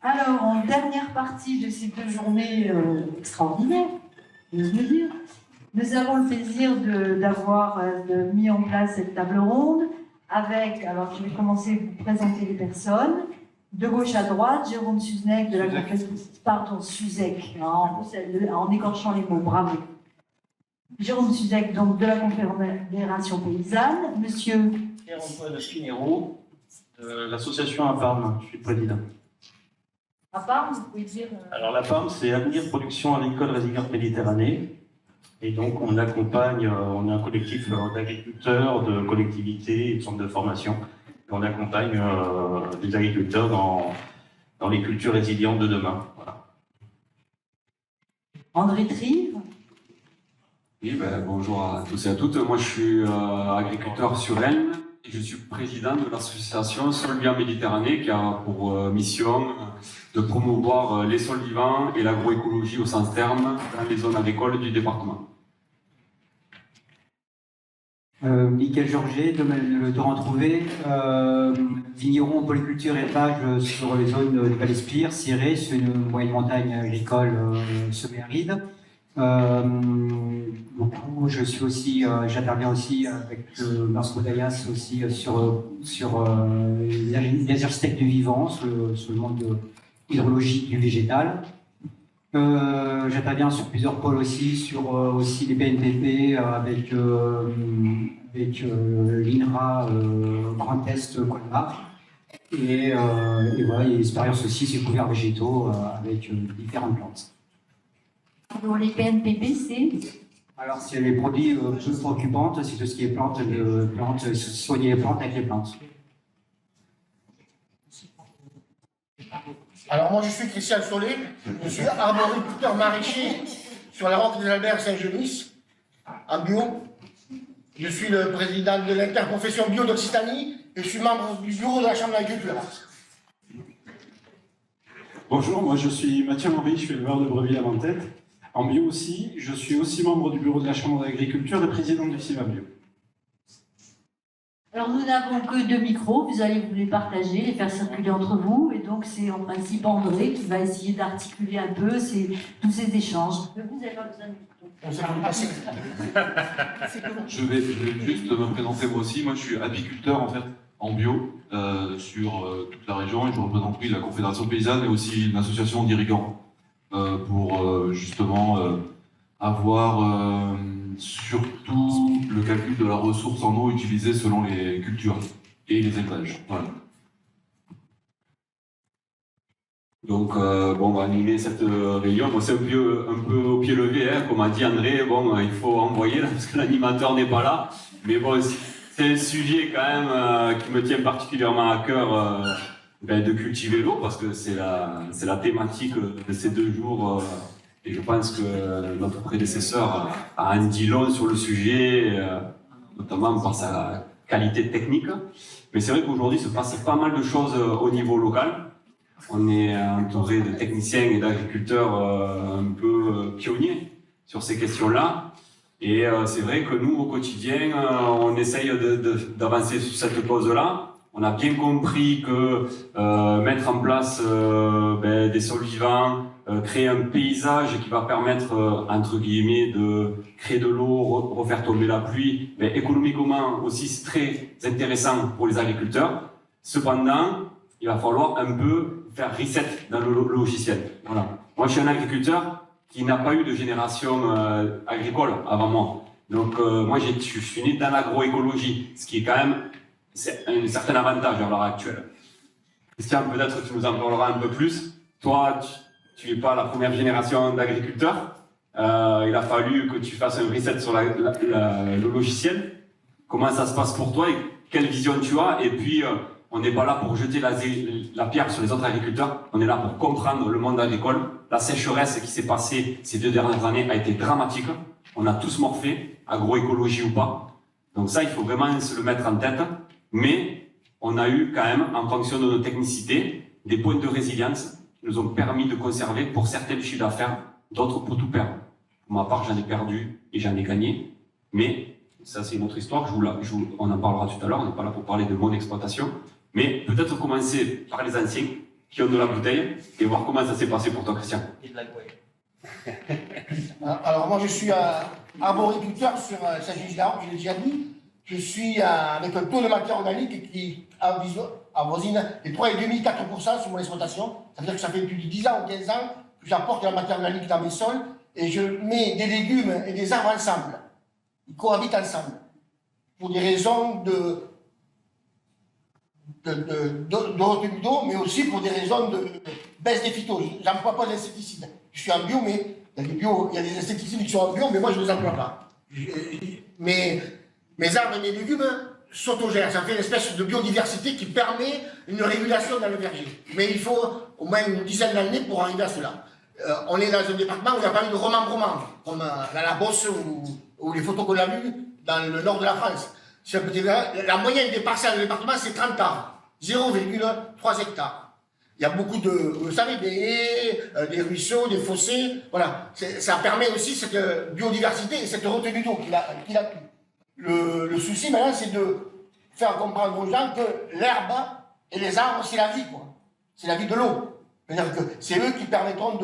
Alors, en dernière partie de ces deux journées extraordinaires, j'ose le dire, nous avons le plaisir d'avoir mis en place cette table ronde avec, alors je vais commencer à vous présenter les personnes, de gauche à droite, Jérôme Suzek de la pardon, Suzek, en écorchant les mots, bravo. Jérôme Suzek, donc de la Confédération Paysanne, monsieur Pierre-Antoine Pinero, de l'association APARM, je suis président. APARM, vous pouvez dire... Alors l'APARM, c'est Avenir Production Agricole Résiliente Méditerranée. Et donc on accompagne, on est un collectif d'agriculteurs, de collectivités et de centres de formation. Et on accompagne les agriculteurs dans les cultures résilientes de demain. Voilà. André Trive. Oui, bonjour à tous et à toutes. Moi, je suis agriculteur sur Elme et je suis président de l'association Sols Vivants Méditerranée qui a pour mission de promouvoir les sols vivants et l'agroécologie au sens terme dans les zones agricoles du département. Michael Georget, de Rentrouvé, vigneron en polyculture et élevage sur les zones de Val-Espire, Ciré, sur une moyenne montagne agricole semi-aride. Je suis aussi, j'interviens aussi avec Marco Dalias aussi sur les architectes du vivant, sur le monde hydrologique du végétal. J'interviens sur plusieurs pôles aussi, sur aussi les BNPP avec l'INRA Grand Est Colmar et voilà, et l'expérience aussi sur couverts végétaux avec différentes plantes. Alors, les PNPP, c'est... Alors, c'est les produits peu préoccupantes, c'est tout ce qui est plantes, soigner les plantes avec les plantes. Alors moi je suis Christian Solé, je suis arboriculteur maraîcher sur la route des Alberts Saint-Genis, en bio. Je suis le président de l'interprofession bio d'Occitanie et je suis membre du bureau de la Chambre d'agriculture. Bonjour, moi je suis Mathieu Henry, je suis éleveur de brebis à Mentet. En bio aussi, je suis aussi membre du bureau de la Chambre d'agriculture et président du CIVA Bio. Alors nous n'avons que 2 micros, vous allez vous les partager, les faire circuler entre vous, et donc c'est en principe André qui va essayer d'articuler un peu tous ces échanges. Vous avez pas besoin de micro. Je vais juste me présenter moi aussi. Moi, je suis apiculteur en fait en bio sur toute la région et je représente la Confédération Paysanne et aussi une association d'irrigants pour justement avoir surtout le calcul de la ressource en eau utilisée selon les cultures et les élevages. Voilà. Donc, on va animer cette réunion. Moi, c'est un peu au pied levé, hein, comme a dit André. Bon, il faut envoyer là, parce que l'animateur n'est pas là. Mais bon, c'est un sujet quand même qui me tient particulièrement à cœur de cultiver l'eau, parce que c'est la thématique de ces 2 jours. Et je pense que notre prédécesseur a un dit long sur le sujet, notamment par sa qualité technique. Mais c'est vrai qu'aujourd'hui, il se passe pas mal de choses au niveau local. On est entouré de techniciens et d'agriculteurs un peu pionniers sur ces questions-là. Et c'est vrai que nous, au quotidien, on essaye d'avancer sur cette cause-là. On a bien compris que mettre en place des sols vivants, créer un paysage qui va permettre, entre guillemets, de créer de l'eau, refaire tomber la pluie, économiquement aussi c'est très intéressant pour les agriculteurs. Cependant, il va falloir un peu faire reset dans le logiciel. Voilà. Moi, je suis un agriculteur qui n'a pas eu de génération agricole avant moi. Donc, moi, je suis né dans l'agroécologie, ce qui est quand même un certain avantage à l'heure actuelle. Christian, peut-être tu nous en parleras un peu plus. Toi, tu n'es pas la première génération d'agriculteurs. Il a fallu que tu fasses un reset sur le logiciel. Comment ça se passe pour toi et quelle vision tu as? Et puis, on n'est pas là pour jeter la pierre sur les autres agriculteurs. On est là pour comprendre le monde agricole. La sécheresse qui s'est passée ces 2 dernières années a été dramatique. On a tous morflé, agroécologie ou pas. Donc ça, il faut vraiment se le mettre en tête. Mais on a eu quand même, en fonction de nos technicités, des points de résilience qui nous ont permis de conserver pour certains le chiffre d'affaires, d'autres pour tout perdre. Pour ma part, j'en ai perdu et j'en ai gagné. Mais ça, c'est une autre histoire. On en parlera tout à l'heure. On n'est pas là pour parler de mon exploitation. Mais peut-être commencer par les anciens qui ont de la bouteille et voir comment ça s'est passé pour toi, Christian. Alors moi je suis arboriculteur sur Saint-Gilles-Garonne, je l'ai déjà dit. Je suis avec un taux de matière organique qui avoisine les 3,5-4% sur mon exploitation. Ça veut dire que ça fait plus de 10 ans ou 15 ans que j'apporte de la matière organique dans mes sols et je mets des légumes et des arbres ensemble. Ils cohabitent ensemble. Pour des raisons de retenue d'eau, mais aussi pour des raisons de baisse des phytos. Je n'emploie pas d'insecticides. Je suis en bio, mais il y a des insecticides qui sont en bio, mais moi je ne les emploie pas. Mes arbres et mes légumes s'autogèrent. Ça fait une espèce de biodiversité qui permet une régulation dans le verger. Mais il faut au moins une dizaine d'années pour arriver à cela. On est dans un département où il n'y a pas eu de remembrement, comme dans la Beauce ou les photos qu'on a vues dans le nord de la France. La moyenne des parcelles du département, c'est 30 arbres, 0,3 hectares. Il y a beaucoup de, vous savez, des haies, des ruisseaux, des fossés. Voilà. Ça permet aussi cette biodiversité et cette retenue d'eau qu'il a pu. Le souci maintenant, c'est de faire comprendre aux gens que l'herbe et les arbres, c'est la vie, quoi. C'est la vie de l'eau. C'est-à-dire que c'est eux qui permettront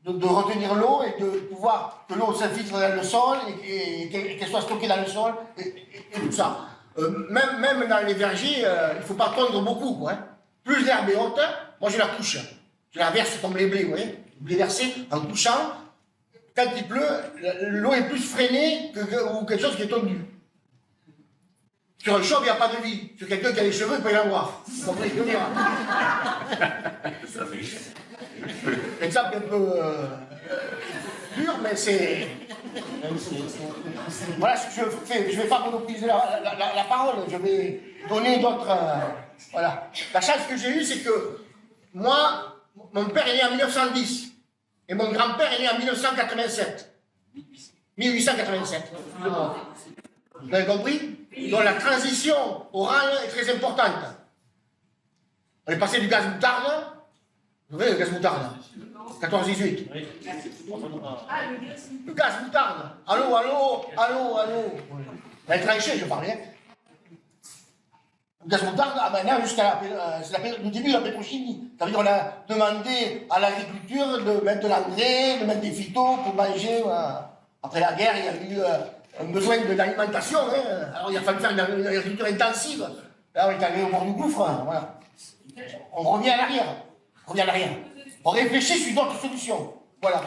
de retenir l'eau et de pouvoir que l'eau s'infiltre dans le sol et qu'elle soit stockée dans le sol et tout ça. Même dans les vergers, il ne faut pas tondre beaucoup, quoi. Hein. Plus l'herbe est haute, moi je la couche. Je la verse comme les blés, vous voyez. Les blés versés en couchant. Quand il pleut, l'eau est plus freinée ou quelque chose qui est tondu. Sur un chauve, il n'y a pas de vie. Sur quelqu'un qui a les cheveux, il peut y en avoir. Vous comprenez ce que je veux dire? Exemple un peu dur, mais c'est... Voilà ce que je fais. Je ne vais pas monopoliser la parole. Je vais donner d'autres... voilà. La chance que j'ai eue, c'est que moi, mon père est né en 1910. Et mon grand-père est né en 1987. 1887. Vous avez compris? Donc la transition orale est très importante. On est passé du gaz moutarde, vous voyez le gaz moutarde, 14-18. Le gaz moutarde. Allô, allô, allô, allô. Dans les tranchées, je parlais. Le gaz moutarde, maintenant, jusqu'à le début de la pétrochimie. Ça veut dire qu'on a demandé à l'agriculture de mettre de l'engrais, de mettre des phytos pour manger. Après la guerre, il y a eu un besoin d'alimentation. Hein. Alors il a fallu faire une agriculture intensive. Là, on est arrivé au bord du gouffre. Hein. Voilà. On revient à l'arrière. On réfléchit sur d'autres solutions. Voilà.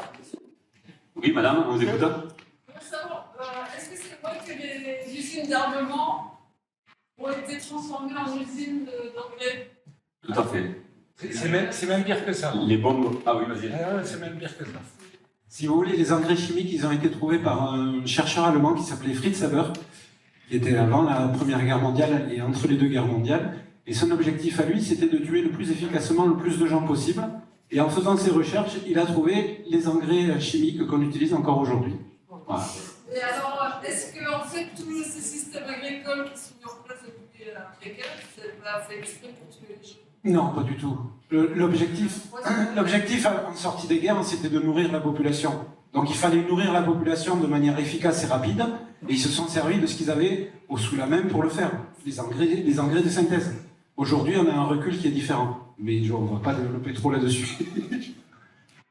Oui, madame, on vous écoute. Est-ce que c'est vrai que les usines d'armement ont été transformées en usines d'engrais? Tout à fait. C'est même pire que ça. Les bombes. Ah oui, vas-y. C'est même pire que ça. Si vous voulez, les engrais chimiques, ils ont été trouvés par un chercheur allemand qui s'appelait Fritz Haber, qui était avant la Première Guerre mondiale et entre les deux guerres mondiales. Et son objectif à lui, c'était de tuer le plus efficacement le plus de gens possible. Et en faisant ses recherches, il a trouvé les engrais chimiques qu'on utilise encore aujourd'hui. Voilà. Et alors, est-ce que en fait tous ces systèmes agricoles qui sont mis en place depuis la guerre, c'est pas fait exprès pour tuer les gens? Non, pas du tout. L'objectif en sortie des guerres, c'était de nourrir la population. Donc il fallait nourrir la population de manière efficace et rapide, et ils se sont servis de ce qu'ils avaient sous la main pour le faire, les engrais de synthèse. Aujourd'hui, on a un recul qui est différent, mais on ne va pas développer trop là-dessus.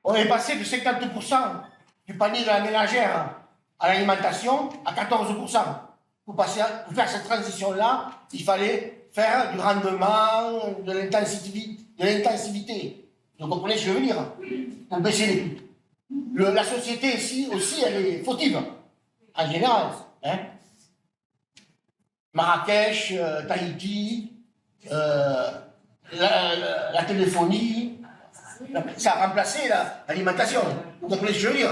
On est passé de 50% du panier de la ménagère à l'alimentation à 14%. Pour faire cette transition-là, il fallait faire du rendement, de l'intensivité. Vous comprenez ce que je veux dire? Pour baisser les coûts. La société ici aussi, elle est fautive, en général. Hein? Marrakech, Tahiti, la téléphonie, ça a remplacé l'alimentation. Vous comprenez ce que je veux dire?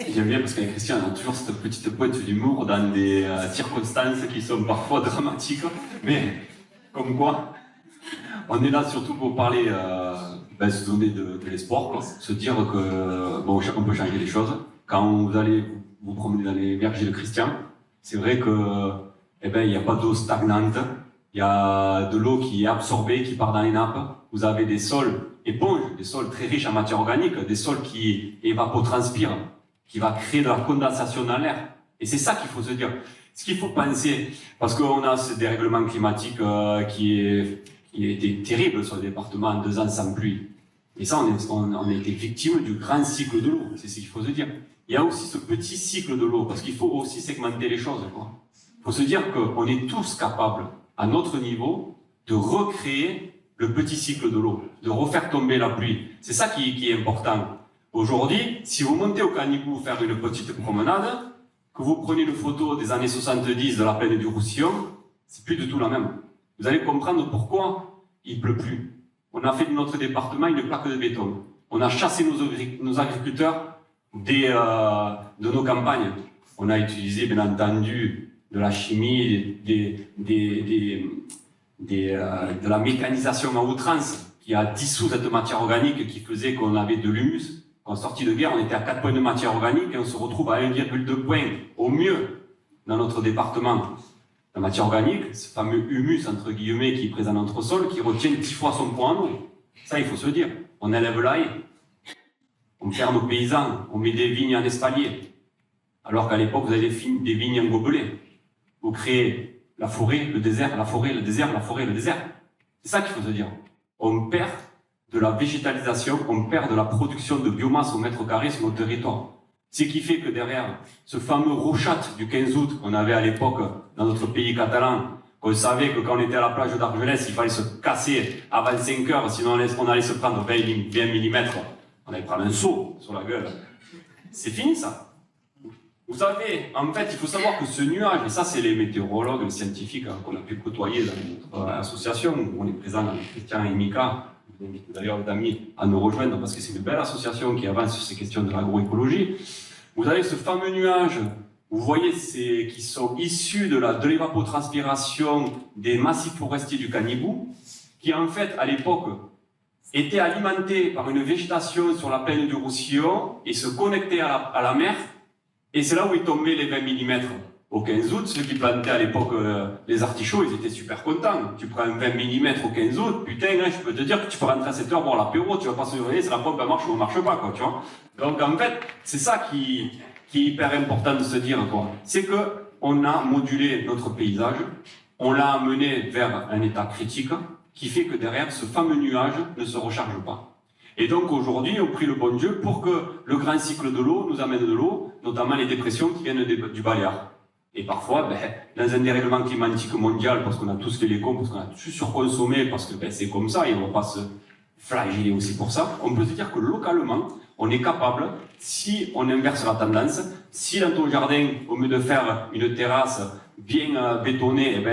J'aime bien parce qu'avec Christian, on a toujours cette petite pointe d'humour dans des circonstances qui sont parfois dramatiques, mais comme quoi, on est là surtout pour parler, se donner de l'espoir, quoi. Se dire que bon, on peut changer les choses. Quand vous allez vous promener dans les vergers de Christian, c'est vrai que il n'y a pas d'eau stagnante, il y a de l'eau qui est absorbée, qui part dans les nappes. Vous avez des sols éponges, des sols très riches en matière organique, des sols qui évapotranspirent, qui va créer de la condensation dans l'air. Et c'est ça qu'il faut se dire. Ce qu'il faut penser, parce qu'on a ce dérèglement climatique qui a été terrible sur le département en 2 ans sans pluie. Et ça, on a été victime du grand cycle de l'eau, c'est ce qu'il faut se dire. Il y a aussi ce petit cycle de l'eau, parce qu'il faut aussi segmenter les choses. Il faut se dire qu'on est tous capables, à notre niveau, de recréer le petit cycle de l'eau, de refaire tomber la pluie. C'est ça qui est important. Aujourd'hui, si vous montez au Canigou faire une petite promenade, que vous prenez une photo des années 70 de la plaine du Roussillon, c'est plus du tout la même. Vous allez comprendre pourquoi il pleut plus. On a fait de notre département une plaque de béton. On a chassé nos agriculteurs de nos campagnes. On a utilisé, bien entendu, de la chimie, de la mécanisation à outrance qui a dissous cette matière organique qui faisait qu'on avait de l'humus. En sortie de guerre, on était à 4 points de matière organique et on se retrouve à 1,2 points au mieux dans notre département. La matière organique, ce fameux humus, entre guillemets, qui est présent dans notre sol, qui retient 10 fois son poids en eau. Ça, il faut se dire. On élève l'ail, on ferme nos paysans, on met des vignes en espalier. Alors qu'à l'époque, vous avez des vignes en gobelet. Vous créez la forêt, le désert, la forêt, le désert, la forêt, le désert. C'est ça qu'il faut se dire. On perd de la végétalisation, on perd de la production de biomasse au mètre carré sur notre territoire. Ce qui fait que derrière ce fameux rochat du 15 août qu'on avait à l'époque dans notre pays catalan, qu'on savait que quand on était à la plage d'Argelès, il fallait se casser avant 5 heures, sinon on allait se prendre 20 mm, on allait prendre un seau sur la gueule. C'est fini ça. Vous savez, en fait, il faut savoir que ce nuage, et ça c'est les météorologues, les scientifiques qu'on a pu côtoyer dans notre association, où on est présent avec Christian et Mika, d'ailleurs d'amis à nous rejoindre parce que c'est une belle association qui avance sur ces questions de l'agroécologie. Vous avez ce fameux nuage, vous voyez, qui sont issus de l'évapotranspiration des massifs forestiers du Canigou, qui en fait, à l'époque, étaient alimentés par une végétation sur la plaine du Roussillon et se connectaient à la mer, et c'est là où ils tombaient les 20 mm. Au 15 août, ceux qui plantaient à l'époque les artichauts, ils étaient super contents. Tu prends 20 mm au 15 août, putain, hein, je peux te dire que tu peux rentrer à 7 heures boire l'apéro, tu vas pas se réveiller, c'est la pompe, elle marche ou elle marche pas, quoi, tu vois. Donc en fait, c'est ça qui est hyper important de se dire, quoi. C'est que on a modulé notre paysage, on l'a amené vers un état critique, qui fait que derrière, ce fameux nuage ne se recharge pas. Et donc aujourd'hui, on prie le bon Dieu pour que le grand cycle de l'eau nous amène de l'eau, notamment les dépressions qui viennent du Baléares. Et parfois, dans un dérèglement climatique mondial, parce qu'on a tous fait les cons, parce qu'on a tous surconsommé, parce que c'est comme ça, et on ne va pas se flageller aussi pour ça, on peut se dire que localement, on est capable, si on inverse la tendance, si dans ton jardin, au lieu de faire une terrasse bien bétonnée,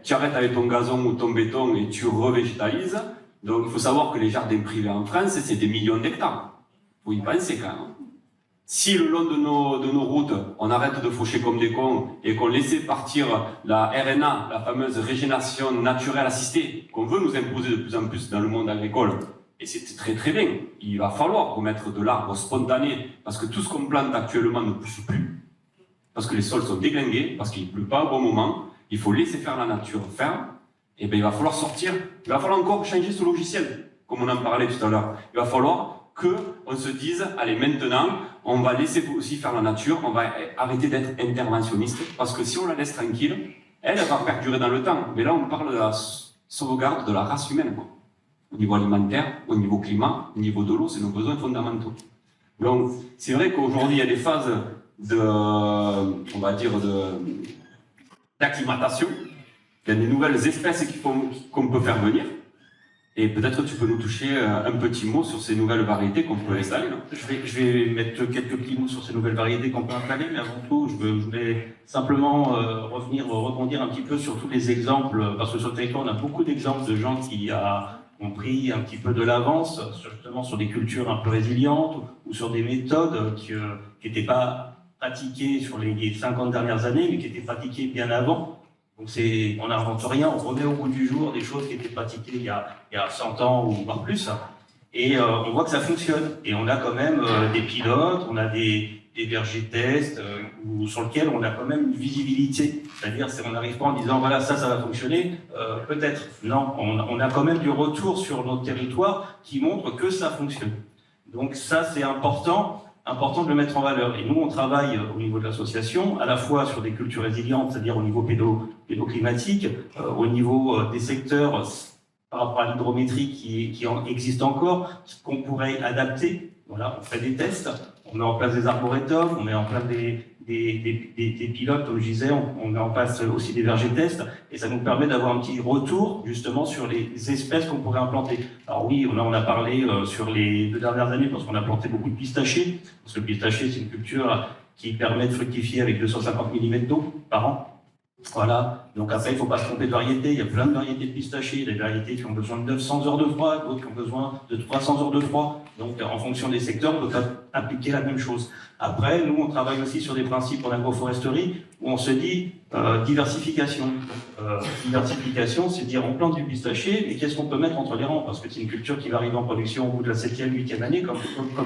tu arrêtes avec ton gazon ou ton béton et tu revégétalises. Donc il faut savoir que les jardins privés en France, c'est des millions d'hectares. Il faut y penser quand même. Si le long de nos routes, on arrête de faucher comme des cons et qu'on laissait partir la RNA, la fameuse régénération naturelle assistée, qu'on veut nous imposer de plus en plus dans le monde agricole, et c'est très très bien, il va falloir remettre de l'arbre spontané, parce que tout ce qu'on plante actuellement ne pousse plus, parce que les sols sont déglingués, parce qu'il ne pleut pas au bon moment, il faut laisser faire la nature faire, et bien il va falloir sortir, il va falloir encore changer ce logiciel, comme on en parlait tout à l'heure. Il va falloir qu'on se dise, allez maintenant, on va laisser aussi faire la nature, on va arrêter d'être interventionniste, parce que si on la laisse tranquille, elle va perdurer dans le temps. Mais là, on parle de la sauvegarde de la race humaine, quoi. Au niveau alimentaire, au niveau climat, au niveau de l'eau, c'est nos besoins fondamentaux. Donc, c'est vrai qu'aujourd'hui, il y a des phases on va dire, d'acclimatation. Il y a des nouvelles espèces qu'on peut faire venir. Et peut-être tu peux nous toucher un petit mot sur ces nouvelles variétés qu'on peut installer. Je vais mettre quelques petits mots sur ces nouvelles variétés qu'on peut installer, mais avant tout, je voulais simplement rebondir un petit peu sur tous les exemples, parce que sur le territoire, on a beaucoup d'exemples de gens qui ont pris un petit peu de l'avance, justement sur des cultures un peu résilientes, ou sur des méthodes qui n'étaient pas pratiquées sur les 50 dernières années, mais qui étaient pratiquées bien avant. Donc on n'invente rien, on remet au goût du jour des choses qui étaient pratiquées il y a 100 ans ou voire plus. Et on voit que ça fonctionne. Et on a quand même des pilotes, on a des vergers tests sur lesquels on a quand même une visibilité. C'est-à-dire on n'arrive pas en disant voilà, ça va fonctionner, peut-être. Non, on a quand même du retour sur notre territoire qui montre que ça fonctionne. Donc ça, c'est important important de le mettre en valeur. Et nous, on travaille au niveau de l'association, à la fois sur des cultures résilientes, c'est-à-dire au niveau pédoclimatique, au niveau des secteurs par rapport à l'hydrométrie qui existe encore, qu'on pourrait adapter. Voilà, on fait des tests, on met en place des arboretums, on met en place des pilotes, comme je disais, on met en place aussi des vergers tests, et ça nous permet d'avoir un petit retour justement sur les espèces qu'on pourrait implanter. Alors oui, là on a parlé sur les 2 dernières années, parce qu'on a planté beaucoup de pistachers, parce que le pistacher c'est une culture qui permet de fructifier avec 250 mm d'eau par an. Voilà, donc après il ne faut pas se tromper de variété, il y a plein de variétés de pistachers, des variétés qui ont besoin de 900 heures de froid, d'autres qui ont besoin de 300 heures de froid, donc en fonction des secteurs, on ne peut pas appliquer la même chose. Après, nous on travaille aussi sur des principes en agroforesterie, où on se dit diversification. Diversification, c'est dire on plante du pistacher, mais qu'est-ce qu'on peut mettre entre les rangs, parce que c'est une culture qui va arriver en production au bout de la 7e, 8e année, comme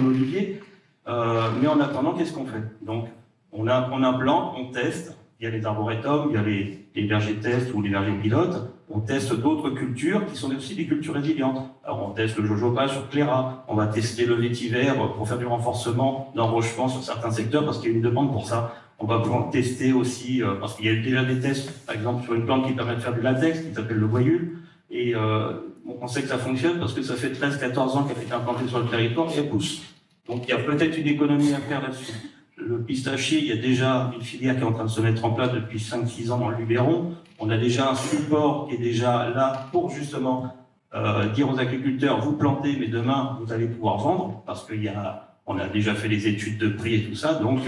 l'olivier, mais en attendant, qu'est-ce qu'on fait? Donc on implante, on teste. Il y a les arboretums, il y a les vergers tests ou les vergers pilotes. On teste d'autres cultures qui sont aussi des cultures résilientes. Alors on teste le jojoba sur Cléra, on va tester le vétiver pour faire du renforcement d'enrochement sur certains secteurs parce qu'il y a une demande pour ça. On va pouvoir tester aussi, parce qu'il y a déjà des tests, par exemple sur une plante qui permet de faire du latex, qui s'appelle le goyule, et on sait que ça fonctionne parce que ça fait 13-14 ans qu'elle a été implantée sur le territoire et elle pousse. Donc il y a peut-être une économie à faire là-dessus. Le pistachier, il y a déjà une filière qui est en train de se mettre en place depuis 5-6 ans dans le Luberon. On a déjà un support qui est déjà là pour justement dire aux agriculteurs, vous plantez, mais demain, vous allez pouvoir vendre, parce qu'on a déjà fait les études de prix et tout ça, donc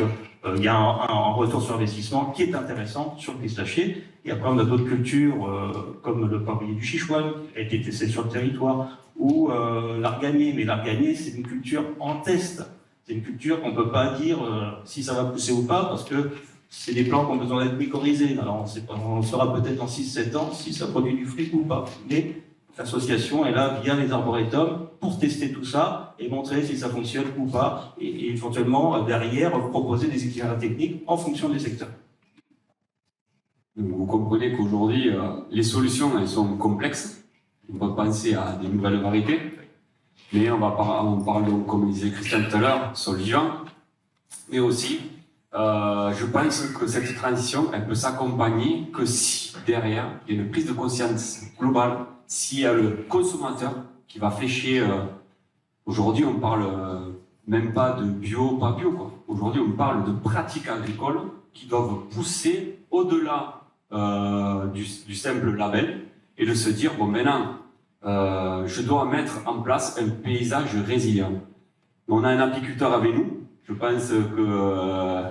il y a un retour sur investissement qui est intéressant sur le pistachier. Et après, on a d'autres cultures, comme le pavillon du Chichouane, qui a été testé sur le territoire, ou l'arganier. Mais l'arganier, c'est une culture en test. C'est une culture qu'on ne peut pas dire si ça va pousser ou pas, parce que c'est des plants qui ont besoin d'être mycorhizés. Alors on saura peut-être dans 6-7 ans si ça produit du fruit ou pas. Mais l'association est là via les arboretums pour tester tout ça et montrer si ça fonctionne ou pas, et éventuellement derrière proposer des itinéraires techniques en fonction des secteurs. Vous comprenez qu'aujourd'hui, les solutions elles sont complexes. On va penser à des nouvelles variétés. Mais on parle donc, comme disait Christian tout à l'heure, sol vivant. Mais aussi, je pense que cette transition, elle peut s'accompagner que si derrière, il y a une prise de conscience globale, s'il y a le consommateur qui va flécher. Aujourd'hui, on parle même pas de bio, pas bio, quoi. Aujourd'hui, on parle de pratiques agricoles qui doivent pousser au-delà du simple label et de se dire, bon, maintenant, je dois mettre en place un paysage résilient. On a un apiculteur avec nous. Je pense que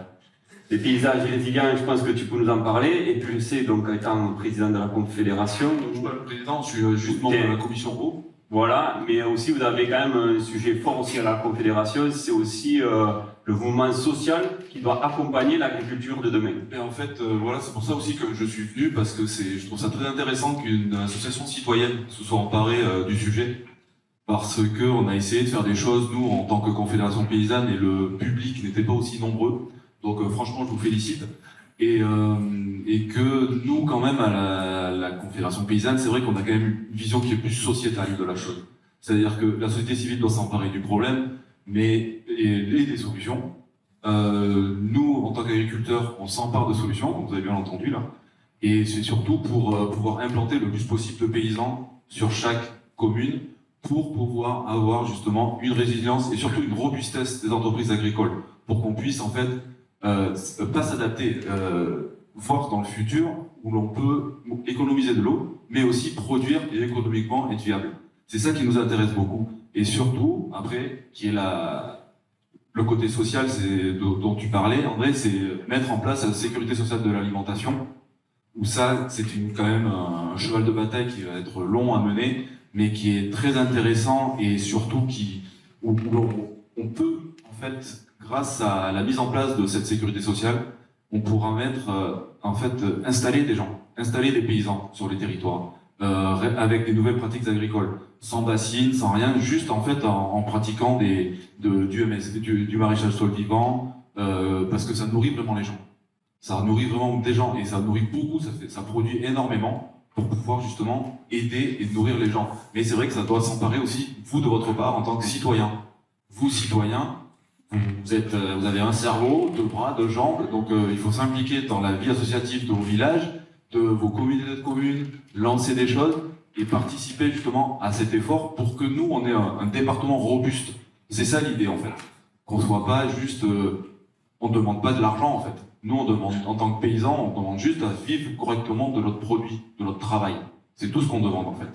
les paysages résilients, je pense que tu peux nous en parler. Et puis je sais, donc étant président de la Confédération... Je suis pas le président, je suis juste membre de la commission eau. Voilà, mais aussi vous avez quand même un sujet fort aussi à la Confédération, c'est aussi le mouvement social qui doit accompagner l'agriculture de demain. Et en fait, voilà, c'est pour ça aussi que je suis venu, parce que je trouve ça très intéressant qu'une association citoyenne se soit emparée du sujet, parce qu'on a essayé de faire des choses, nous, en tant que Confédération paysanne, et le public n'était pas aussi nombreux. Donc franchement, je vous félicite. Et que nous, quand même, à la Confédération paysanne, c'est vrai qu'on a quand même une vision qui est plus sociétale de la chose. C'est-à-dire que la société civile doit s'emparer du problème, mais et des solutions. Nous, en tant qu'agriculteurs, on s'empare de solutions, comme vous avez bien entendu là, et c'est surtout pour pouvoir implanter le plus possible de paysans sur chaque commune, pour pouvoir avoir justement une résilience et surtout une robustesse des entreprises agricoles, pour qu'on puisse en fait pas s'adapter, voir dans le futur où l'on peut économiser de l'eau, mais aussi produire et économiquement être viable. C'est ça qui nous intéresse beaucoup. Et surtout, après, qui est le côté social dont tu parlais, André, c'est mettre en place la sécurité sociale de l'alimentation, où ça, c'est quand même un cheval de bataille qui va être long à mener, mais qui est très intéressant et surtout où on peut, en fait, grâce à la mise en place de cette sécurité sociale, on pourra installer des gens, installer des paysans sur les territoires, avec des nouvelles pratiques agricoles, sans bassines, sans rien, juste en fait en pratiquant du maraîchage sol vivant, parce que ça nourrit vraiment les gens. Ça nourrit vraiment des gens et ça nourrit beaucoup, ça produit énormément pour pouvoir justement aider et nourrir les gens. Mais c'est vrai que ça doit s'emparer aussi, vous de votre part, en tant que citoyens. Vous, citoyens, Vous avez un cerveau, 2 bras, 2 jambes, donc il faut s'impliquer dans la vie associative de vos villages, de vos communautés de communes, lancer des choses et participer justement à cet effort pour que nous, on ait un département robuste. C'est ça l'idée en fait. Qu'on soit pas juste... on ne demande pas de l'argent en fait. Nous, on demande, en tant que paysans, on demande juste à vivre correctement de notre produit, de notre travail. C'est tout ce qu'on demande en fait.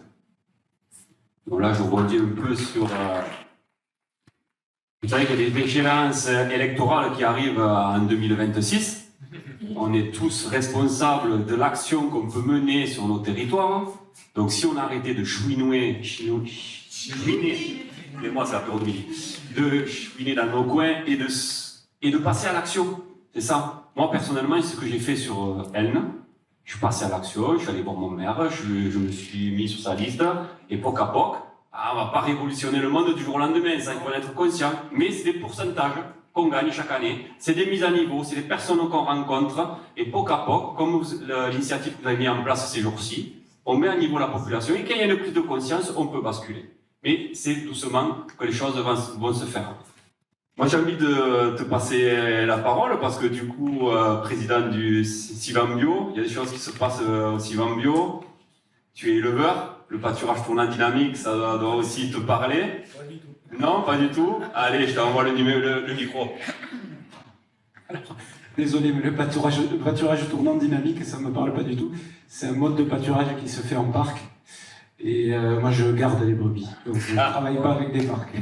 Donc là, je rebondis un peu sur... Vous savez qu'il y a des échéances électorales qui arrivent en 2026. On est tous responsables de l'action qu'on peut mener sur nos territoires. Donc si on arrêtait de chouiner, mais moi c'est après midi, de chouiner dans nos coins et de passer à l'action. C'est ça. Moi personnellement, c'est ce que j'ai fait sur Elne. Je suis passé à l'action, je suis allé voir mon maire, je me suis mis sur sa liste, et poc à poc, on ne va pas révolutionner le monde du jour au lendemain, ça il faut en être conscient, mais c'est des pourcentages qu'on gagne chaque année, c'est des mises à niveau, c'est des personnes qu'on rencontre, et poc à poc, comme l'initiative que vous avez mis en place ces jours-ci, on met à niveau la population, et quand il y a une prise de conscience, on peut basculer. Mais c'est doucement que les choses vont se faire. Moi, j'ai envie de te passer la parole parce que du coup, président du Civan Bio, il y a des choses qui se passent au Civan Bio. Tu es éleveur, le pâturage tournant dynamique, ça doit aussi te parler. Pas du tout. Non, pas du tout. Allez, je t'envoie le micro. Désolé, mais le pâturage tournant dynamique, ça ne me parle pas du tout. C'est un mode de pâturage qui se fait en parc. Et moi, je garde les brebis. Donc, je ne travaille pas avec des parcs.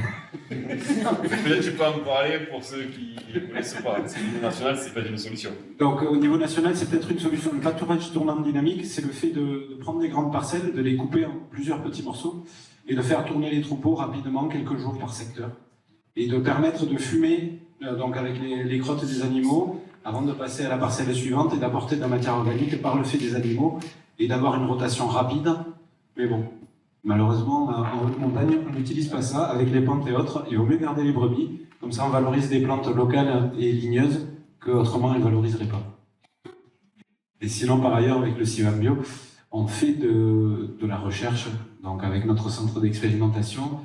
Peut-être tu peux en parler pour ceux qui ne connaissent pas. Parce qu'au niveau national, c'est pas une solution. Donc, au niveau national, c'est peut-être une solution. Le pâturage tournant dynamique, c'est le fait de prendre des grandes parcelles, de les couper en plusieurs petits morceaux et de faire tourner les troupeaux rapidement, quelques jours par secteur. Et de permettre de fumer donc avec les crottes des animaux avant de passer à la parcelle suivante et d'apporter de la matière organique par le fait des animaux et d'avoir une rotation rapide. Mais bon, malheureusement, en haute montagne, on n'utilise pas ça. Avec les pentes et autres, il vaut mieux garder les brebis. Comme ça, on valorise des plantes locales et ligneuses qu'autrement, elles ne valoriseraient pas. Et sinon, par ailleurs, avec le Civan Bio, on fait de la recherche. Donc, avec notre centre d'expérimentation,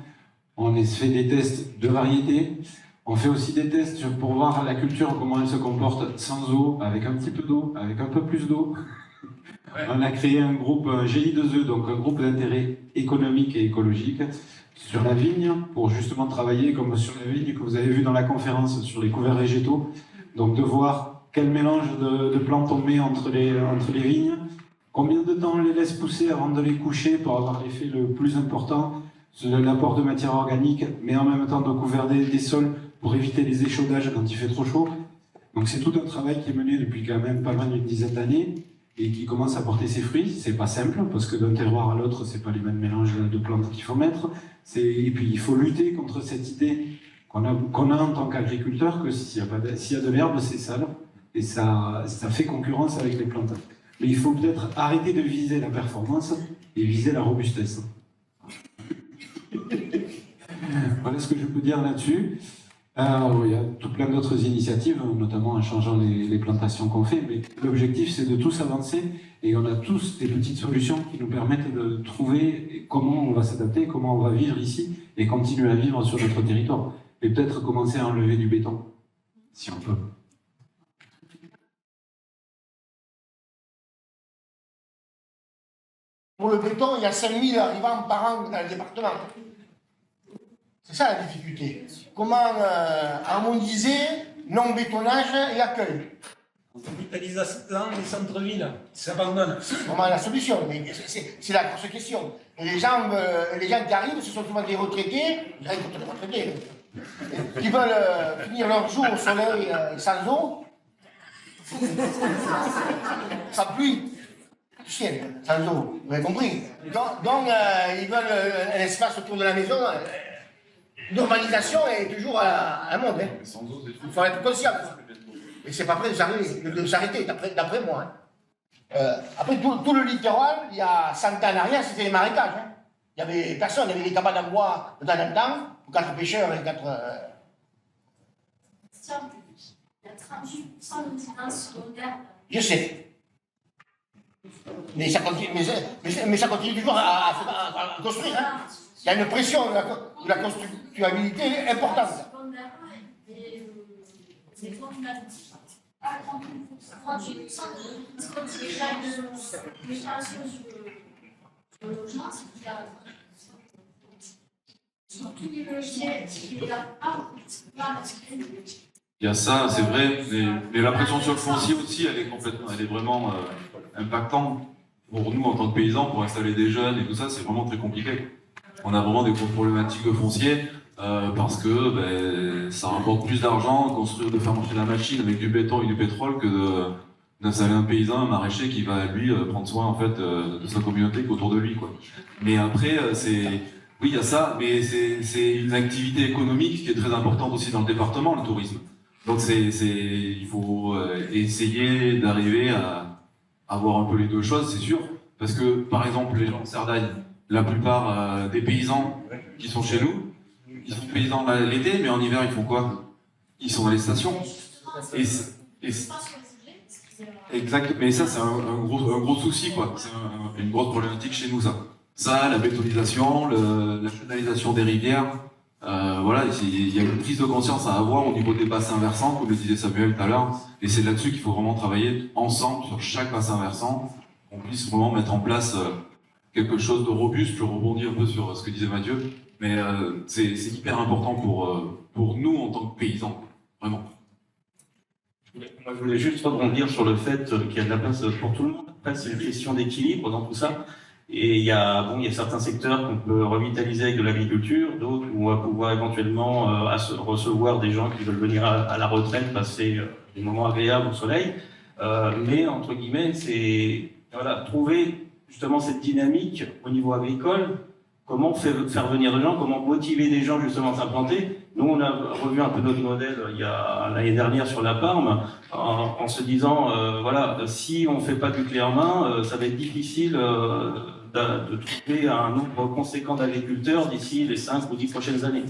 on fait des tests de variétés. On fait aussi des tests pour voir la culture, comment elle se comporte sans eau, avec un petit peu d'eau, avec un peu plus d'eau. On a créé un groupe GI2E, donc un groupe d'intérêt économique et écologique, sur la vigne, pour justement travailler comme sur la vigne que vous avez vu dans la conférence sur les couverts végétaux. Donc de voir quel mélange de plantes on met entre les vignes, combien de temps on les laisse pousser avant de les coucher pour avoir l'effet le plus important, l'apport de matière organique, mais en même temps de couvert des sols pour éviter les échaudages quand il fait trop chaud. Donc c'est tout un travail qui est mené depuis quand même pas loin d'une dizaine d'années, et qui commence à porter ses fruits. C'est pas simple, parce que d'un terroir à l'autre, c'est pas les mêmes mélanges de plantes qu'il faut mettre. Et puis il faut lutter contre cette idée qu'on a en tant qu'agriculteur, que s'il y a de l'herbe, c'est sale, et ça fait concurrence avec les plantes. Mais il faut peut-être arrêter de viser la performance et viser la robustesse. Voilà ce que je peux dire là-dessus. Il y a tout plein d'autres initiatives, notamment en changeant les plantations qu'on fait, mais l'objectif c'est de tous avancer et on a tous des petites solutions qui nous permettent de trouver comment on va s'adapter, comment on va vivre ici et continuer à vivre sur notre territoire. Et peut-être commencer à enlever du béton, si on peut. Pour le béton, il y a 5000 arrivants par an dans le département. C'est ça la difficulté. Comment harmoniser non-bétonnage et accueil? Capitalisation des centres-villes, ça abandonne. C'est vraiment la solution, mais c'est la grosse question. Et les gens qui arrivent, ce sont souvent des retraités, des retraités, qui veulent finir leur jour au soleil sans eau, sans pluie, chien, sans eau, vous avez compris. Donc ils veulent un espace autour de la maison. L'urbanisation est toujours un monde. Hein. Il faut être conscient. Et c'est pas prêt de s'arrêter, d'après moi. Hein. Après, tout le littoral, il y a 100 ans en arrière, c'était les marécages. Hein. Il y avait personne, il y avait des cabanes en bois de temps en temps, pour 4 pêcheurs et 4... Il y a 38% de résidences secondaires. Je sais. Mais ça continue toujours à construire. Hein. Il y a une pression de la constructibilité importante. des problématiques à 38% de déjà une migration sur le logement, c'est qu'il y a sur tous les logiciels, il y a pas Il y a ça, c'est vrai, mais la pression sur le foncier aussi, elle est vraiment impactante. Pour nous, en tant que paysans, pour installer des jeunes et tout ça, c'est vraiment très compliqué. On a vraiment des grosses problématiques de foncier parce que ça rapporte plus d'argent de faire marcher la machine avec du béton et du pétrole que d'installer un paysan, un maraîcher qui va lui prendre soin en fait de sa communauté autour de lui, quoi. Mais après, oui, il y a ça, mais c'est une activité économique qui est très importante aussi dans le département, le tourisme. Donc il faut essayer d'arriver à avoir un peu les deux choses, c'est sûr. Parce que, par exemple, les gens de Cerdagne, la plupart des paysans qui sont chez nous, ils sont paysans l'été, mais en hiver, ils font quoi? Ils sont dans les stations. Exact, mais ça, c'est un gros souci, quoi. C'est une grosse problématique chez nous, ça. Ça, la bétonisation, la chenalisation des rivières, voilà, il y a une prise de conscience à avoir au niveau des bassins versants, comme le disait Samuel tout à l'heure, et c'est là-dessus qu'il faut vraiment travailler ensemble sur chaque bassin versant, qu'on puisse vraiment mettre en place quelque chose de robuste. Je rebondis un peu sur ce que disait Mathieu, mais c'est hyper important pour nous en tant que paysans, vraiment. Moi, je voulais juste rebondir sur le fait qu'il y a de la place pour tout le monde. Après, c'est une question d'équilibre dans tout ça. Et il y a certains secteurs qu'on peut revitaliser avec de l'agriculture, d'autres où on va pouvoir éventuellement recevoir des gens qui veulent venir à la retraite, passer des moments agréables au soleil. Mais, entre guillemets, c'est trouver justement cette dynamique au niveau agricole, comment faire venir des gens, comment motiver des gens justement à s'implanter. Nous, on a revu un peu notre modèle l'année dernière sur la Parme, en se disant, si on ne fait pas du clé en main, ça va être difficile de trouver un nombre conséquent d'agriculteurs d'ici les 5 ou 10 prochaines années.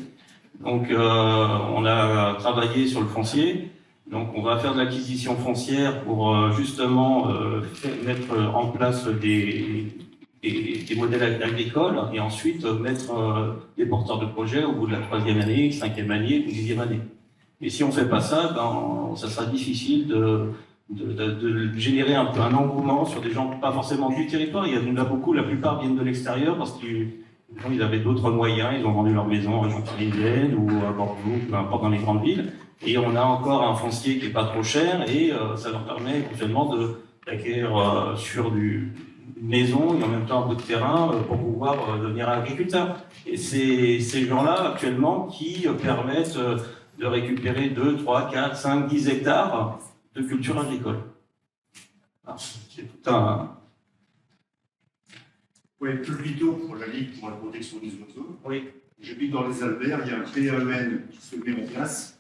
Donc, on a travaillé sur le foncier. Donc, on va faire de l'acquisition foncière pour justement mettre en place des modèles agricoles et ensuite mettre des porteurs de projets au bout de la 3e année, 5e année ou 10e année. Et si on ne fait pas ça, ça sera difficile de générer un peu un engouement sur des gens pas forcément du territoire. Il y en a beaucoup, la plupart viennent de l'extérieur parce qu'ils avaient d'autres moyens, ils ont vendu leur maison en région parisienne ou à Bordeaux, peu importe dans les grandes villes. Et on a encore un foncier qui n'est pas trop cher et ça leur permet éventuellement d'acquérir sur une maison et en même temps un peu de terrain pour pouvoir devenir agriculteur. Et c'est ces gens-là actuellement qui permettent de récupérer 2, 3, 4, 5, 10 hectares de culture agricole. C'est tout un... Oui, plus tôt pour la Ligue pour la protection des oiseaux. Oui. J'habite dans les Alberts, il y a un PAEN qui se met en place.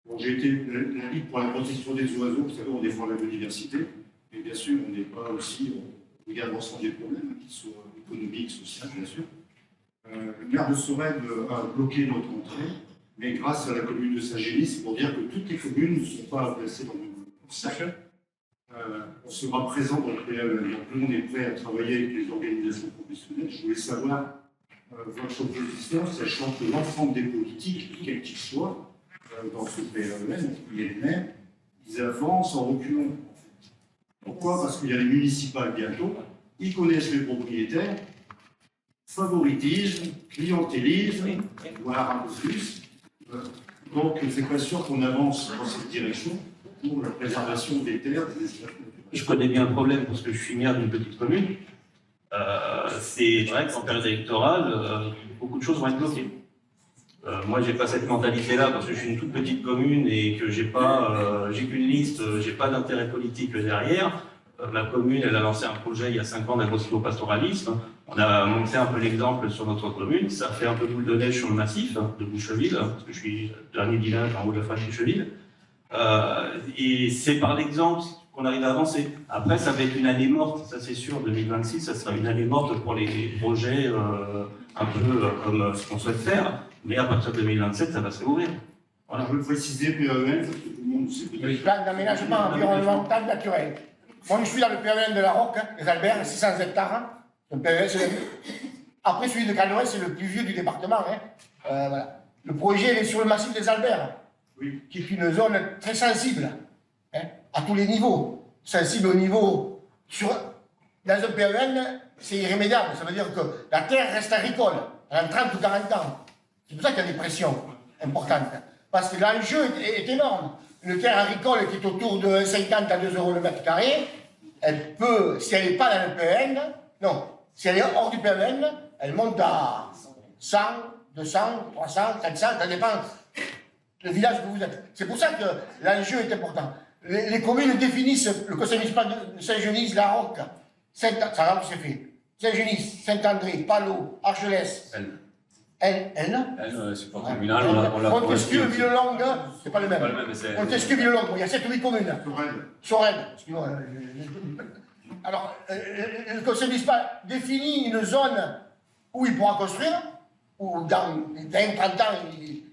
Bon, j'ai été la Ligue pour la protection des oiseaux, vous savez, on défend la biodiversité, mais bien sûr, on n'est pas aussi, on regarde l'ensemble des problèmes, qu'ils soient économiques, sociaux, bien sûr. Le maire de Sorède a bloqué notre entrée, mais grâce à la commune de Saint-Gély, c'est pour dire que toutes les communes ne sont pas placées dans le cercle. On sera présent dans le PAEN. Donc nous, on est prêt à travailler avec les organisations professionnelles. Je voulais savoir votre position, sachant que l'ensemble des politiques, quels qu'ils soient, dans ce PAEN, les maires, ils avancent en reculant. Pourquoi? Parce qu'il y a les municipales bientôt, ils connaissent les propriétaires, favoritisme, clientélisme, voire un peu plus. Donc, c'est pas sûr qu'on avance dans cette direction pour la préservation des terres, des espaces naturels. Je connais bien le problème parce que je suis maire d'une petite commune. C'est vrai qu'en période électorale, beaucoup de choses vont être bloquées. Moi, j'ai pas cette mentalité-là parce que je suis une toute petite commune et que j'ai qu'une liste, j'ai pas d'intérêt politique derrière. Ma commune, elle a lancé un projet il y a 5 ans d'agro-pastoralisme. On a montré un peu l'exemple sur notre commune. Ça fait un peu boule de neige sur le massif de Boucheville, parce que je suis dernier village en haut de la face de Boucheville. Et c'est par l'exemple qu'on arrive à avancer. Après, ça va être une année morte, ça c'est sûr. 2026, ça sera une année morte pour les projets un peu comme ce qu'on souhaite faire. Mais à partir de 2027, ça va se rouvrir. Voilà. Je veux préciser, PAEN, parce que tout le monde sait peut-être. Plan d'aménagement environnemental naturel. Moi, je suis dans le PAEN de la Roque, les Alberts, 600 hectares. Le PAEN, après, celui de Calnoët, c'est le plus vieux du département. Voilà. Le projet, il est sur le massif des Alberts. qui est une zone très sensible, hein, à tous les niveaux. Sensible au niveau... Dans un PEN, c'est irrémédiable. Ça veut dire que la terre reste agricole pendant 30 ou 40 ans. C'est pour ça qu'il y a des pressions importantes. Parce que l'enjeu est énorme. Une terre agricole qui est autour de 50 à 2 euros le mètre carré, elle peut, si elle n'est pas dans le PEN, non, si elle est hors du PEN, elle monte à 100, 200, 300, 400, ça dépend du village que vous êtes. C'est pour ça que l'enjeu est important. Les communes définissent le conseil municipal de Saint-Genis, La Roque, ça a c'est fait. Saint-Genis, Saint-André, Palot, Argelès. C'est pas communal, on l'a Montesquieu, Villelongue, c'est pas le même. Montesquieu, Villelongue, il y a 7 ou 8 communes. Sorène. Excuse-moi. Alors, le conseil municipal définit une zone où il pourra construire, ou dans 20, 30 ans,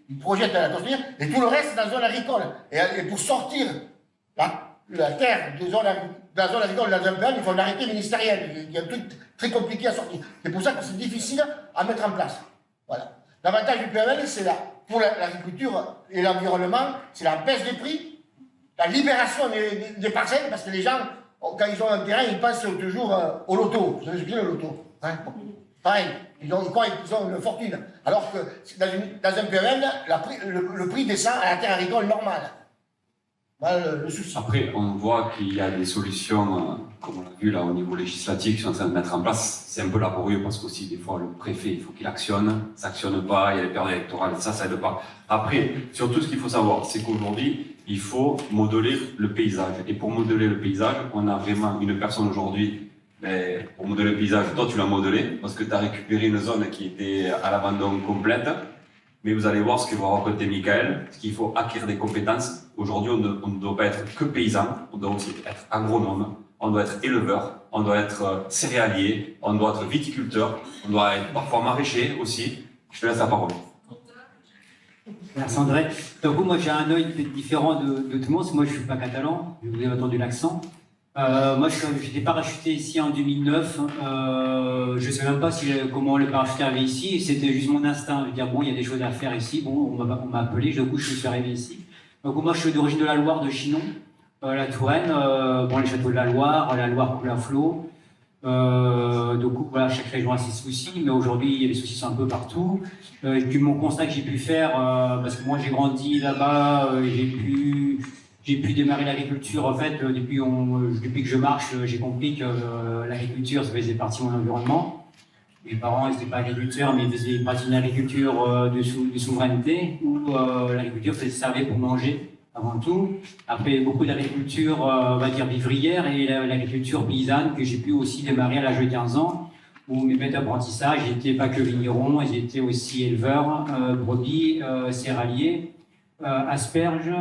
il projette à la construire, et tout le reste dans la zone agricole. Et pour sortir la terre de la zone agricole dans un PEN, il faut un arrêté ministériel. Il y a un truc très compliqué à sortir. C'est pour ça que c'est difficile à mettre en place. Voilà. L'avantage du PEN, c'est là, pour l'agriculture et l'environnement, c'est la baisse des prix, la libération des parcelles, parce que les gens, quand ils ont un terrain, ils pensent toujours au loto. Vous savez ce que c'est le loto, hein? Pareil, ils croient qu'ils ont une fortune. Alors que dans un PEN, le prix descend à la terre agricole normale. Voilà le souci. Après, on voit qu'il y a des solutions, comme on l'a vu là au niveau législatif, qui sont en train de mettre en place. C'est un peu laborieux parce qu'aussi, des fois, le préfet, il faut qu'il actionne. Ça n'actionne pas, il y a les périodes électorales, ça aide pas. Après, surtout, ce qu'il faut savoir, c'est qu'aujourd'hui, il faut modeler le paysage. Et pour modeler le paysage, on a vraiment une personne aujourd'hui. Mais pour modeler le paysage, toi, tu l'as modelé parce que tu as récupéré une zone qui était à l'abandon complète. Mais vous allez voir ce que va raconter Michael, ce qu'il faut acquérir des compétences. Aujourd'hui, on ne doit pas être que paysan, on doit aussi être agronome, on doit être éleveur, on doit être céréalier, on doit être viticulteur, on doit être parfois maraîcher aussi. Je te laisse la parole. Merci André. Donc moi j'ai un œil différent de tout le monde, parce que moi je ne suis pas catalan, vous avez entendu l'accent. Moi j'étais parachuté ici en 2009, je ne sais même pas comment le parachuté arrivé ici, c'était juste mon instinct de dire bon il y a des choses à faire ici, bon on m'a appelé, du coup je suis arrivé ici. Donc moi je suis d'origine de la Loire, de Chinon, la Touraine, bon les châteaux de la Loire coule à flot. Donc voilà, chaque région a ses soucis, mais aujourd'hui les soucis sont un peu partout. Et puis mon constat que j'ai pu faire, parce que moi j'ai grandi là-bas, j'ai pu démarrer l'agriculture en fait depuis que je marche, j'ai compris que l'agriculture ça faisait partie de mon environnement. Mes parents n'étaient pas agriculteurs, mais ils faisaient partie d'une agriculture de souveraineté où l'agriculture servait pour manger. Avant tout. Après, beaucoup d'agriculture, on va dire vivrière, et l'agriculture paysanne que j'ai pu aussi démarrer à l'âge de 15 ans, où mes maîtres d'apprentissage n'étaient pas que vignerons, ils étaient aussi éleveurs, brebis, céréaliers, asperges,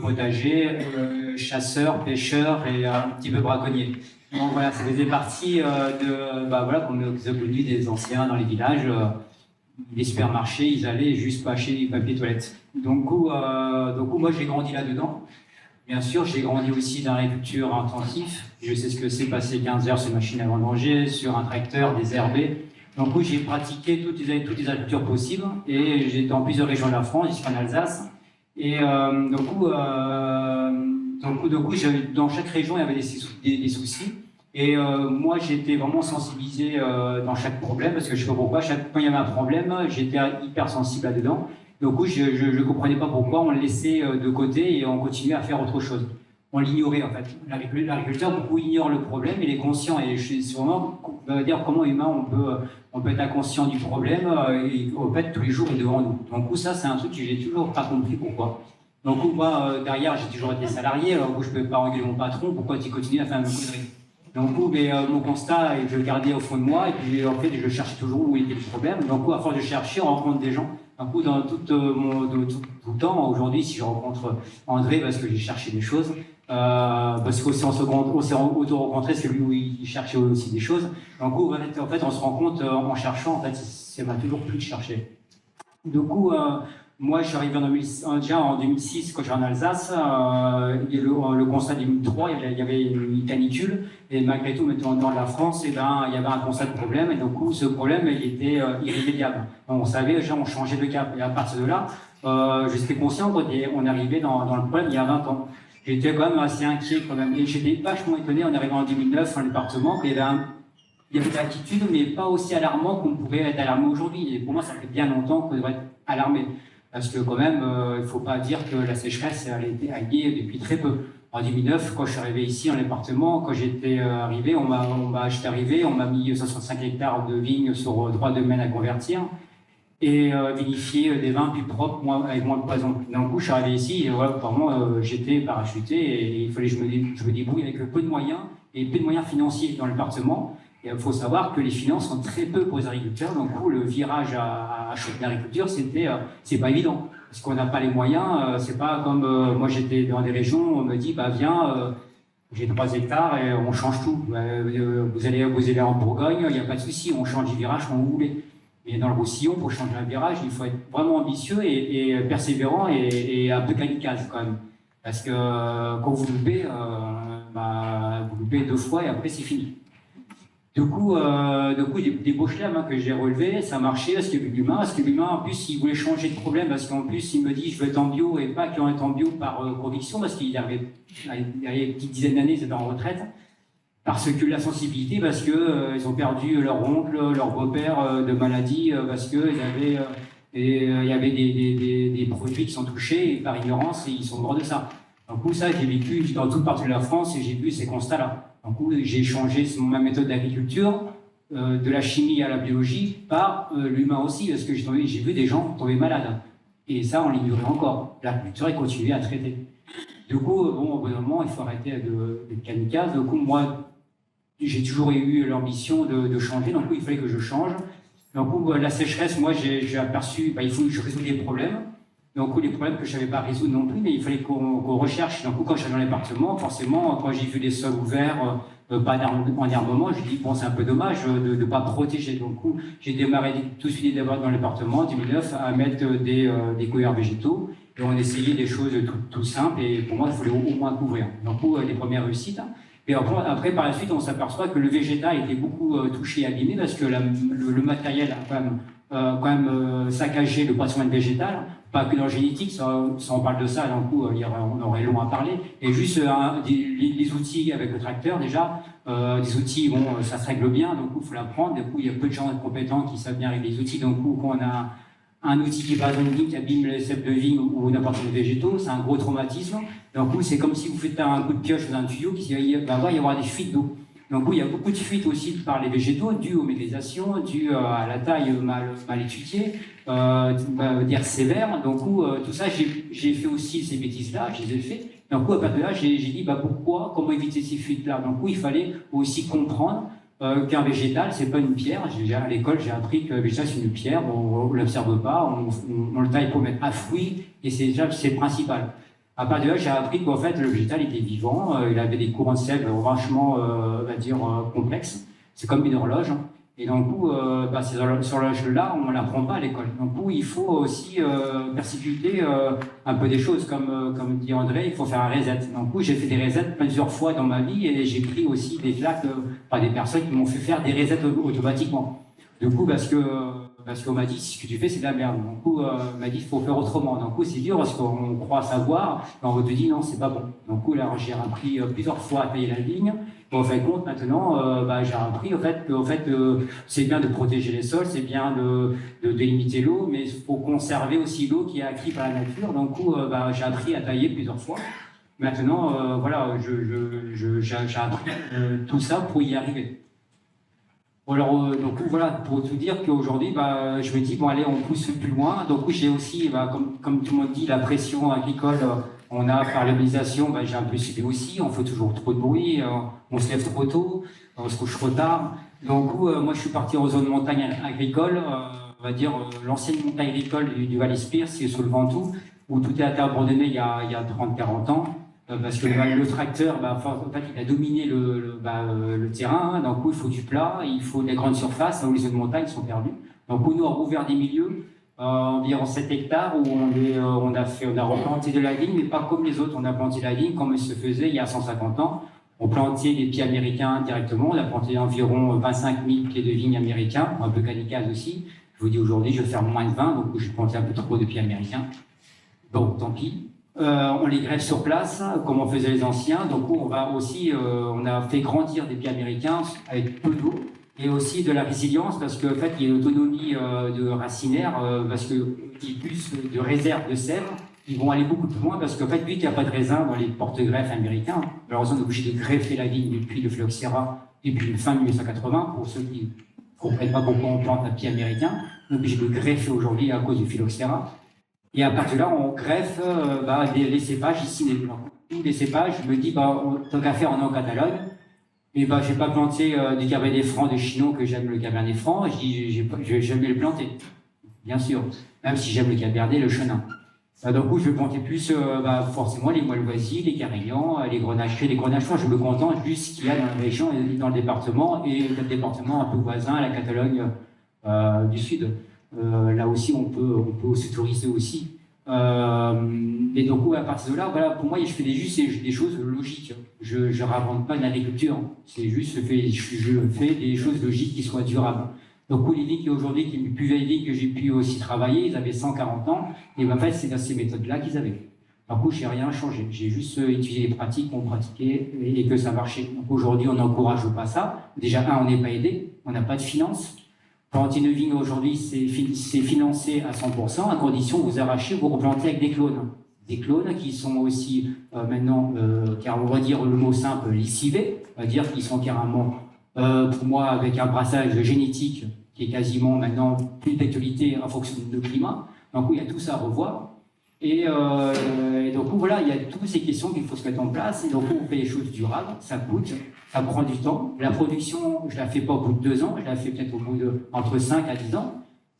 potagers, chasseurs, pêcheurs et un petit peu braconniers. Donc voilà, ça faisait partie comme le connu des anciens dans les villages. Les supermarchés, ils allaient juste pas acheter du papier toilette. Donc moi j'ai grandi là-dedans. Bien sûr, j'ai grandi aussi dans l'agriculture intensive. Je sais ce que c'est passer 15 heures sur une machine à vendanger, sur un tracteur, désherber. Donc j'ai pratiqué toutes les agricultures possibles et j'étais dans plusieurs régions de la France, jusqu'en Alsace. Et dans chaque région, il y avait des soucis. Et moi, j'étais vraiment sensibilisé dans chaque problème, parce que je ne sais pas pourquoi, quand il y avait un problème, j'étais hyper sensible là-dedans. Du coup, je ne comprenais pas pourquoi on le laissait de côté et on continuait à faire autre chose. On l'ignorait en fait. L'agriculteur, beaucoup ignore le problème, il est conscient. Et c'est vraiment dire comment humain on peut être inconscient du problème et en fait tous les jours il est devant nous. Donc ça, c'est un truc que j'ai toujours pas compris pourquoi. Donc moi, derrière, j'ai toujours été salarié, alors je ne peux pas engueuler mon patron, pourquoi tu continues à faire une connerie. Donc, mon constat, je le gardais au fond de moi, et puis en fait, je cherchais toujours où était le problème. Donc, à force de chercher, on rencontre des gens. Dans tout le temps, aujourd'hui, si je rencontre André, parce que j'ai cherché des choses, parce qu'on s'est auto-rencontré, c'est lui où il cherchait aussi des choses. Donc, en fait, on se rend compte en cherchant, en fait, ça m'a toujours plu de chercher. Du coup, moi, je suis arrivé déjà en 2006, quand j'étais en Alsace, le constat de 2003, il y avait une canicule, et malgré tout, maintenant dans la France, il y avait un constat de problème, et du coup, ce problème, il était irrémédiable. On savait, déjà, on changeait de cap, et à partir de là, j'étais conscient qu'on arrivait dans le problème il y a 20 ans. J'étais quand même assez inquiet quand même. Et j'étais vachement étonné en arrivant en 2009 dans le département qu'il y avait de l'attitude, mais pas aussi alarmant qu'on pourrait être alarmé aujourd'hui. Et pour moi, ça fait bien longtemps qu'on devrait être alarmé. Parce que quand même, il ne faut pas dire que la sécheresse, elle a été alliée depuis très peu. En 2009, quand je suis arrivé ici en département, quand j'étais arrivé, j'étais arrivé, on m'a mis 65 hectares de vignes sur 3 domaines à convertir et vinifier des vins plus propres, avec moins de poison. D'un coup, je suis arrivé ici et voilà, vraiment, j'étais parachuté et il fallait que je me débrouille avec peu de moyens et peu de moyens financiers dans le département. Et il faut savoir que les finances sont très peu pour les agriculteurs. Donc, le virage à l'agriculture, c'est pas évident. Parce qu'on n'a pas les moyens. C'est pas comme moi, j'étais dans des régions, on me dit, bah viens, j'ai 3 hectares et on change tout. Vous allez en Bourgogne, il n'y a pas de souci, on change du virage quand vous voulez. Mais dans le Roussillon, pour changer un virage, il faut être vraiment ambitieux et persévérant et un peu kamikaze quand même. Parce que quand vous loupez, vous loupez 2 fois et après c'est fini. Du coup, des beaux chelems que j'ai relevés, ça marchait parce qu'il y avait de l'humain. Parce que l'humain, en plus, il voulait changer de problème. Parce qu'en plus, il me dit, je veux être en bio et pas qu'en être en bio par conviction. Parce qu'il avait une petite dizaine d'années, ils étaient en retraite. Parce que la sensibilité, parce que ils ont perdu leur oncle, leur beau-père de maladie, parce que il y avait des produits qui sont touchés et par ignorance, et ils sont morts de ça. Du coup, ça, j'ai vécu dans toute partie de la France et j'ai vu ces constats-là. Du coup, j'ai changé ma méthode d'agriculture, de la chimie à la biologie, par l'humain aussi, parce que j'ai vu des gens tomber malades. Et ça, on l'ignorait encore. L'agriculture est continuée à traiter. Du coup, au bout d'un moment, il faut arrêter de kamikaze. Du coup, moi, j'ai toujours eu l'ambition de changer. Donc, il fallait que je change. Donc, la sécheresse, moi, j'ai aperçu, il faut que je résolve les problèmes. Donc, les problèmes que je ne savais pas résoudre non plus, mais il fallait qu'on recherche. Donc, quand je suis dans l'appartement, forcément, quand j'ai vu les sols ouverts, pas d'enherbement, je dis, bon, c'est un peu dommage de ne pas protéger. Donc, j'ai démarré tout de suite d'abord dans l'appartement, en 2009, à mettre des couverts végétaux. Et on essayait des choses tout simples. Et pour moi, il fallait au moins couvrir. Donc, les premières réussites. Et après, par la suite, on s'aperçoit que le végétal était beaucoup touché et abîmé parce que le matériel a quand même saccagé le patrimoine végétal. Pas que dans le génétique, ça on parle de ça, donc on aurait long à parler. Et juste les outils avec le tracteur, déjà, des outils, bon, ça se règle bien, donc il faut l'apprendre. Du coup, il y a peu de gens compétents qui savent bien régler les outils. Donc, quand on a un outil qui est par exemple une vigne qui abîme les cèpes de vigne ou n'importe quel végétaux, c'est un gros traumatisme. Donc, c'est comme si vous faites un coup de pioche dans un tuyau, il va y avoir des fuites d'eau. Donc, il y a beaucoup de fuites aussi par les végétaux, dues aux méthanisation, dues à la taille mal étudiée, dire sévère. Donc, tout ça, j'ai fait aussi ces bêtises-là, je les ai fait. Donc, à partir de là, j'ai dit, pourquoi, comment éviter ces fuites-là. Donc, il fallait aussi comprendre qu'un végétal, c'est pas une pierre. À l'école, j'ai appris que le végétal, c'est une pierre. On ne l'observe pas, on le taille pour mettre à fruit, et c'est déjà c'est le principal. À partir de là, j'ai appris qu'en fait, le végétal était vivant, il avait des courants de sève vachement, complexes. C'est comme une horloge. Et donc, cette horloge-là, on ne l'apprend pas à l'école. Donc, il faut aussi persécuter un peu des choses. Comme dit André, il faut faire un reset. Donc, j'ai fait des resets plusieurs fois dans ma vie et j'ai pris aussi des claques par des personnes qui m'ont fait faire des resets automatiquement. Du coup, parce qu'on m'a dit, ce que tu fais, c'est de la merde. Donc, on m'a dit, il faut faire autrement. Donc, c'est dur parce qu'on croit savoir, et on te dit, non, c'est pas bon. Donc, là, j'ai appris plusieurs fois à payer la ligne. En fin de compte, maintenant, j'ai appris que c'est bien de protéger les sols, c'est bien de délimiter l'eau, mais il faut conserver aussi l'eau qui est acquise par la nature. Donc, j'ai appris à tailler plusieurs fois. Maintenant, j'ai appris tout ça pour y arriver. Alors, pour tout dire qu'aujourd'hui, je me dis, bon, allez, on pousse plus loin. Donc, j'ai aussi, comme tout le monde dit, la pression agricole, on a par l'urbanisation, j'ai un peu subi aussi, on fait toujours trop de bruit, on se lève trop tôt, on se couche trop tard. Donc, moi, je suis parti en zone montagne agricole, on va dire l'ancienne montagne agricole du Val-Espire, c'est sur le Ventoux, où tout a été abandonné il y a 30-40 ans. Parce que le tracteur, en fait, il a dominé le terrain. Donc, il faut du plat, il faut des grandes surfaces, où les zones de montagne sont perdues. Donc, nous, on a rouvert des milieux, environ 7 hectares, où on a replanté de la vigne, mais pas comme les autres. On a planté la vigne comme il se faisait il y a 150 ans. On plantait des pieds américains directement. On a planté environ 25 000 pieds de vigne américains, un peu kamikaze aussi. Je vous dis aujourd'hui, je vais faire moins de 20, donc j'ai planté un peu trop de pieds américains. Bon, tant pis. On les greffe sur place, comme on faisait les anciens. Donc on va aussi, on a fait grandir des pieds américains avec peu d'eau et aussi de la résilience parce qu'en fait il y a une autonomie de racinaire parce qu'il y a plus de réserves de sève. Ils vont aller beaucoup plus loin parce qu'en fait, vu qu'il n'y a pas de raisin dans les porte-greffes américains, alors on est obligé de greffer la vigne depuis le phylloxéra depuis fin 1980. Pour ceux qui ne comprennent pas pourquoi on plante un pied américain, on est obligé de greffer aujourd'hui à cause du phylloxéra. Et à partir de là, on greffe les cépages ici. Tous les cépages, je me dis, tant qu'à faire, on est en Catalogne. Et je ne vais pas planter du cabernet franc de Chinon, que j'aime le cabernet franc. Je dis, je vais jamais le planter, bien sûr. Même si j'aime le cabernet, le chenin. Donc, je vais planter plus forcément les Malvoisie, les Carignan, les Grenaches. Les Grenaches, je me contente juste ce qu'il y a dans la région et dans le département, et le département un peu voisin, la Catalogne du Sud. Là aussi, on peut se touriser aussi. Et donc, à partir de là, voilà, pour moi, je fais juste des choses logiques. Je ne réinvente pas l'agriculture. C'est juste, je fais des choses logiques qui soient durables. Donc, les vignes qui aujourd'hui, qui est une plus vieille vigne que j'ai pu aussi travailler, ils avaient 140 ans, et en fait, c'est dans ces méthodes-là qu'ils avaient. Par contre, je n'ai rien changé. J'ai juste utilisé les pratiques qu'on pratiquait et que ça marchait. Donc, aujourd'hui, on n'encourage pas ça. Déjà, on n'est pas aidé, on n'a pas de finances. Planter une vigne aujourd'hui, c'est financé à 100%, à condition que vous arrachez, vous replantez avec des clones. Des clones qui sont aussi maintenant, car on va dire le mot simple, lessivés, on va dire qu'ils sont carrément, pour moi, avec un brassage génétique qui est quasiment maintenant plus d'actualité en fonction du climat. Donc il y a tout ça à revoir. Et donc voilà, il y a toutes ces questions qu'il faut se mettre en place. Et donc on fait des choses durables, ça coûte, ça prend du temps. La production, je la fais pas au bout de 2 ans, je la fais peut-être au bout de entre 5 à 10 ans.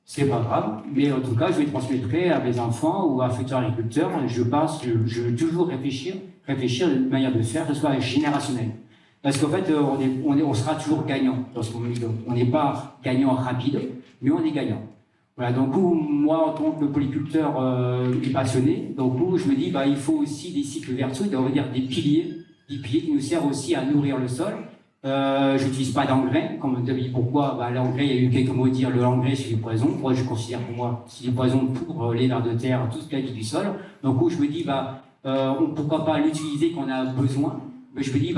C'est pas grave, mais en tout cas, je vais transmettre à mes enfants ou à futurs agriculteurs. Je veux toujours réfléchir à une manière de faire, que ce soit générationnel. Parce qu'en fait, on sera toujours gagnant dans ce milieu. On n'est pas gagnant rapide, mais on est gagnant. Voilà, donc moi, en tant que polyculteur et passionné, donc je me dis, il faut aussi des cycles vertueux, on va dire des piliers qui nous servent aussi à nourrir le sol. Je n'utilise pas d'engrais, comme vous avez dit pourquoi, l'engrais, il y a eu quelques mots dire l'engrais c'est du poison. Moi, je considère pour moi c'est du poison pour les vers de terre, tout ce qui est du sol. Donc je me dis, pourquoi pas l'utiliser quand on a besoin. Mais je me dis,